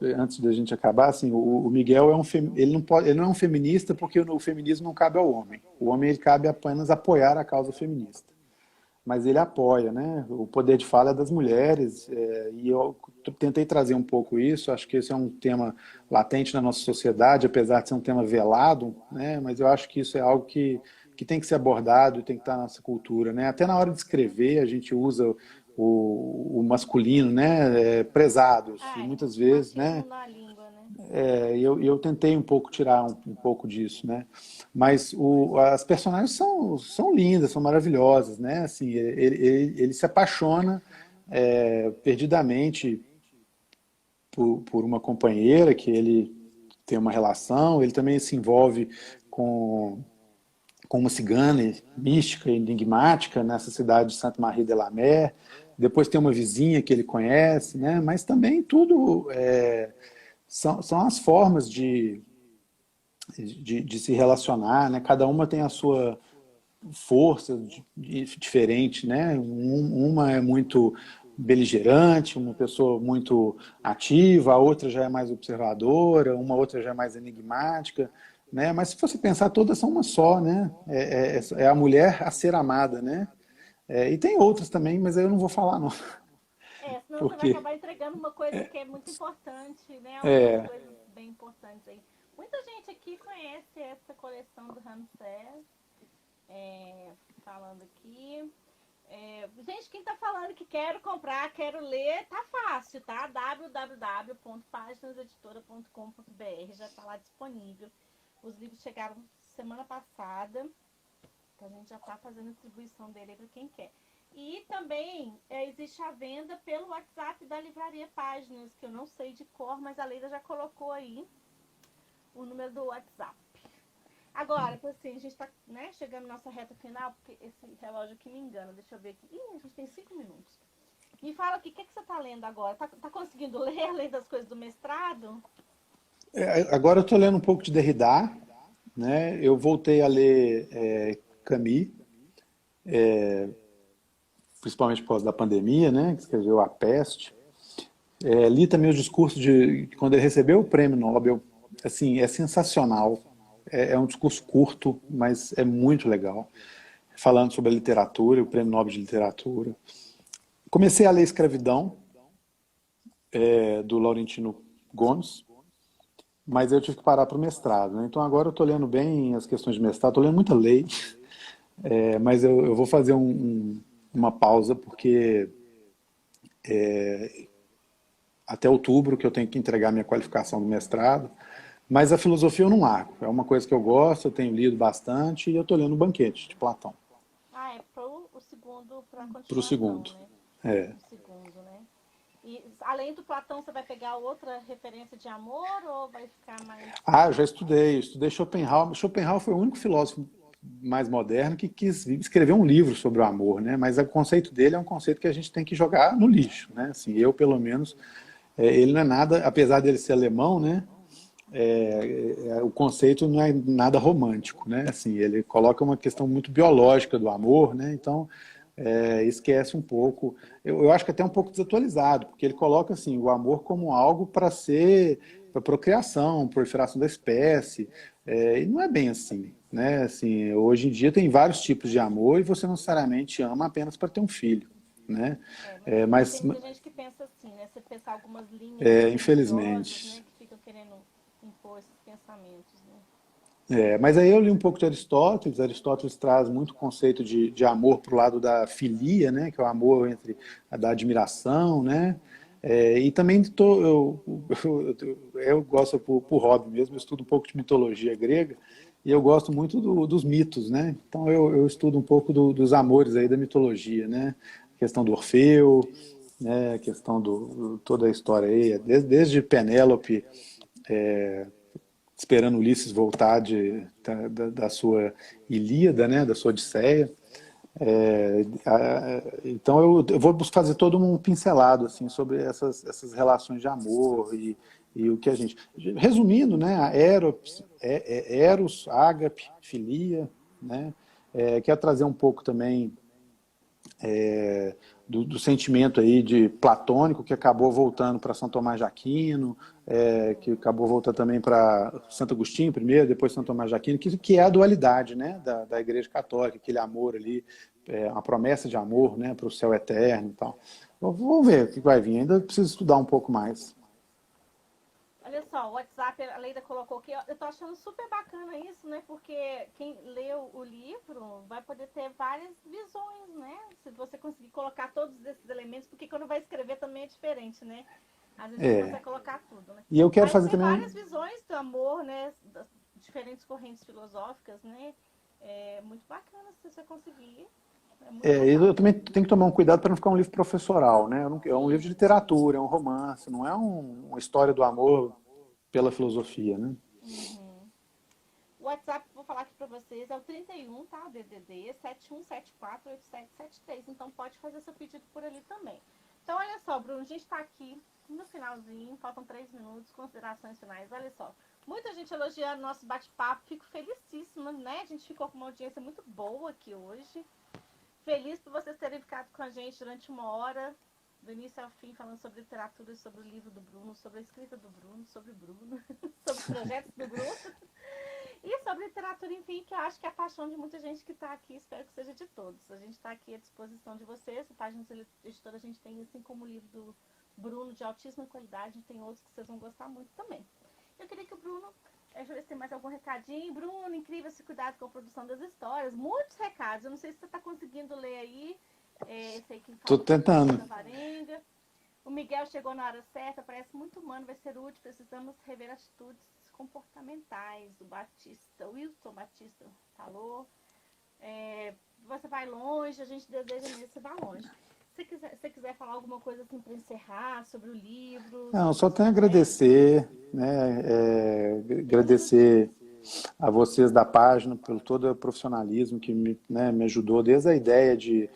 antes da gente acabar, assim, o Miguel ele não é um feminista porque o feminismo não cabe ao homem. O homem ele cabe apenas apoiar a causa feminista. Mas ele apoia, né? O poder de fala é das mulheres, e eu tentei trazer um pouco isso. Acho que esse é um tema latente na nossa sociedade, apesar de ser um tema velado, né? Mas eu acho que isso é algo que tem que ser abordado, tem que estar na nossa cultura, né? Até na hora de escrever, a gente usa o masculino, né? Prezados, e muitas vezes, né? Na língua, né? Eu tentei um pouco tirar um pouco disso, né? Mas as personagens são lindas, são maravilhosas, né? Assim, ele se apaixona perdidamente por uma companheira que ele tem uma relação. Ele também se envolve com uma cigana mística e enigmática nessa cidade de Sainte-Marie-de-la-Mer. Depois tem uma vizinha que ele conhece, né? Mas também tudo são as formas de se relacionar, né? Cada uma tem a sua força diferente, né? Uma é muito beligerante, uma pessoa muito ativa, a outra já é mais observadora, uma outra já é mais enigmática, né? Mas se você pensar, todas são uma só, né? É a mulher a ser amada, né? E tem outras também, mas eu não vou falar, não. Senão você vai Porque acabar entregando uma coisa que é muito importante, né? Algumas coisas bem importantes aí. Muita gente aqui conhece essa coleção do Ramsés. Falando aqui. Gente, quem tá falando que quero comprar, quero ler, tá fácil, tá? www.paginaseditora.com.br, já tá lá disponível. Os livros chegaram semana passada, então a gente já tá fazendo a distribuição dele para quem quer. E também existe a venda pelo WhatsApp da Livraria Páginas, que eu não sei de cor, mas a Leila já colocou aí o número do WhatsApp. Agora, assim, a gente tá, né, chegando na nossa reta final, porque esse relógio aqui me engana. Deixa eu ver aqui. A gente tem 5 minutos. Me fala aqui, o que você tá lendo agora? Tá conseguindo ler, além das coisas do mestrado? Agora eu estou lendo um pouco de Derrida, né? Eu voltei a ler Camus, principalmente por causa da pandemia, né? Que escreveu A Peste. Li também os discursos de quando ele recebeu o prêmio Nobel. Assim, é sensacional. É um discurso curto, mas é muito legal. Falando sobre a literatura, o prêmio Nobel de Literatura. Comecei a ler Escravidão, do Laurentino Gomes, mas eu tive que parar para o mestrado, né? Então agora eu estou lendo bem as questões de mestrado, estou lendo muita lei, mas eu vou fazer uma pausa, porque até outubro que eu tenho que entregar minha qualificação do mestrado, mas a filosofia eu não largo, é uma coisa que eu gosto, eu tenho lido bastante e eu estou lendo o Banquete, de Platão. O segundo, para continuação, Para o segundo. Né? O segundo, né? E além do Platão, você vai pegar outra referência de amor ou vai ficar mais... Eu já estudei Schopenhauer. Schopenhauer foi o único filósofo mais moderno que quis escrever um livro sobre o amor, né? Mas o conceito dele é um conceito que a gente tem que jogar no lixo, né? Assim, eu, pelo menos, ele não é nada, apesar dele ser alemão, né? O conceito não é nada romântico, né? Assim, ele coloca uma questão muito biológica do amor, né? Então, esquece um pouco. Eu acho que até um pouco desatualizado, porque ele coloca assim o amor como algo para ser para procriação, proliferação da espécie, e não é bem assim, né? Assim, hoje em dia tem vários tipos de amor e você não necessariamente ama apenas para ter um filho, né? Mas Mas tem muita gente que pensa assim, né? Você pensar algumas linhas religiosas, né? infelizmente. Que ficam querendo impor esses pensamentos, né? Mas aí eu li um pouco de Aristóteles. Aristóteles traz muito conceito de amor para o lado da filia, né, que é o amor entre da admiração, né, e também eu gosto por hobby mesmo, eu estudo um pouco de mitologia grega e eu gosto muito dos mitos, né, então eu estudo um pouco dos amores aí da mitologia, né, a questão do Orfeu, né, a questão toda a história aí, desde Penélope, esperando Ulisses voltar da sua Ilíada, né, da sua Odisseia. Então eu vou fazer todo um pincelado assim, sobre essas relações de amor e o que a gente... Resumindo, né, a Eros, Ágape, Filia, né, quer trazer um pouco também do sentimento aí de platônico, que acabou voltando para São Tomás de Aquino, que acabou voltando também para Santo Agostinho primeiro, depois São Tomás de Aquino, que é a dualidade, né, da Igreja Católica, aquele amor ali, uma promessa de amor, né, para o céu eterno e tal. Vamos ver o que vai vir, ainda preciso estudar um pouco mais. Olha só, o WhatsApp, a Leida colocou aqui, eu tô achando super bacana isso, né? Porque quem leu o livro vai poder ter várias visões, né? Se você conseguir colocar todos esses elementos, porque quando vai escrever também é diferente, né? Às vezes não consegue colocar tudo, né? E eu quero Mas fazer tem também... várias visões do amor, né? Das diferentes correntes filosóficas, né? É muito bacana se você conseguir. É muito legal. Eu também tenho que tomar um cuidado para não ficar um livro professoral, né? É um livro de Isso. literatura, é um romance, não é uma história do amor pela filosofia, né? Uhum. O WhatsApp, vou falar aqui para vocês, é o 31, tá? DDD 71748773. Então pode fazer seu pedido por ali também. Então olha só, Bruno, a gente está aqui no finalzinho, faltam 3 minutos, considerações finais. Olha só, muita gente elogiando nosso bate-papo, fico felicíssima, né? A gente ficou com uma audiência muito boa aqui hoje. Feliz por vocês terem ficado com a gente durante uma hora, do início ao fim, falando sobre literatura, sobre o livro do Bruno, sobre a escrita do Bruno, sobre o Bruno, sobre os projetos do Bruno. E sobre literatura, enfim, que eu acho que é a paixão de muita gente que está aqui, espero que seja de todos. A gente está aqui à disposição de vocês, a página do editora a gente tem, assim como o livro do Bruno, de altíssima qualidade, tem outros que vocês vão gostar muito também. Eu queria que o Bruno, deixa eu ver se tem mais algum recadinho. Bruno, incrível esse cuidado com a produção das histórias, muitos recados, eu não sei se você está conseguindo ler aí, esse aí que Estou fala tentando. da Varenga. O Miguel chegou na hora certa, parece muito humano, vai ser útil, precisamos rever atitudes comportamentais. O Batista, o Wilson Batista falou. Você vai longe, a gente deseja mesmo que você vá longe. Se você quiser falar alguma coisa assim para encerrar sobre o livro, Não, sobre só os tenho a projetos. agradecer, né? Tem uns Agradecer minutinhos. a vocês da página pelo todo o profissionalismo que me ajudou desde a ideia de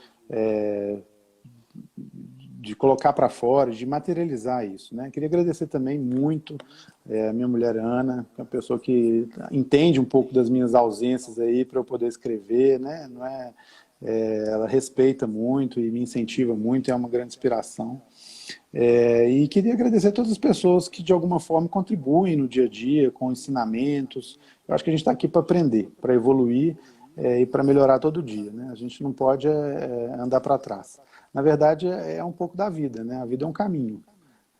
colocar para fora, de materializar isso, né? Queria agradecer também muito a minha mulher Ana, que é uma pessoa que entende um pouco das minhas ausências aí para eu poder escrever, né? Não é, ela respeita muito e me incentiva muito, é uma grande inspiração. E queria agradecer a todas as pessoas que de alguma forma contribuem no dia a dia com ensinamentos. Eu acho que a gente está aqui para aprender, para evoluir e para melhorar todo dia, né? A gente não pode andar para trás. Na verdade, é um pouco da vida, né? A vida é um caminho,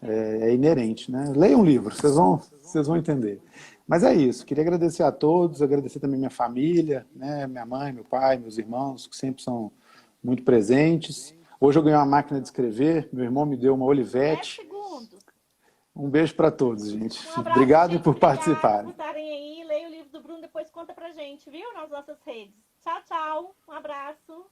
é inerente, né? Leiam um livro, vocês vão entender. Mas é isso, queria agradecer a todos, agradecer também minha família, né? Minha mãe, meu pai, meus irmãos, que sempre são muito presentes. Hoje eu ganhei uma máquina de escrever, meu irmão me deu uma 10 Olivetti. segundos. Um beijo para todos, gente. Um abraço, Obrigado gente. por Obrigada por participarem. estarem aí. Leia o livro do Bruno, depois conta pra gente, viu? Nas nossas redes. Tchau, tchau. Um abraço.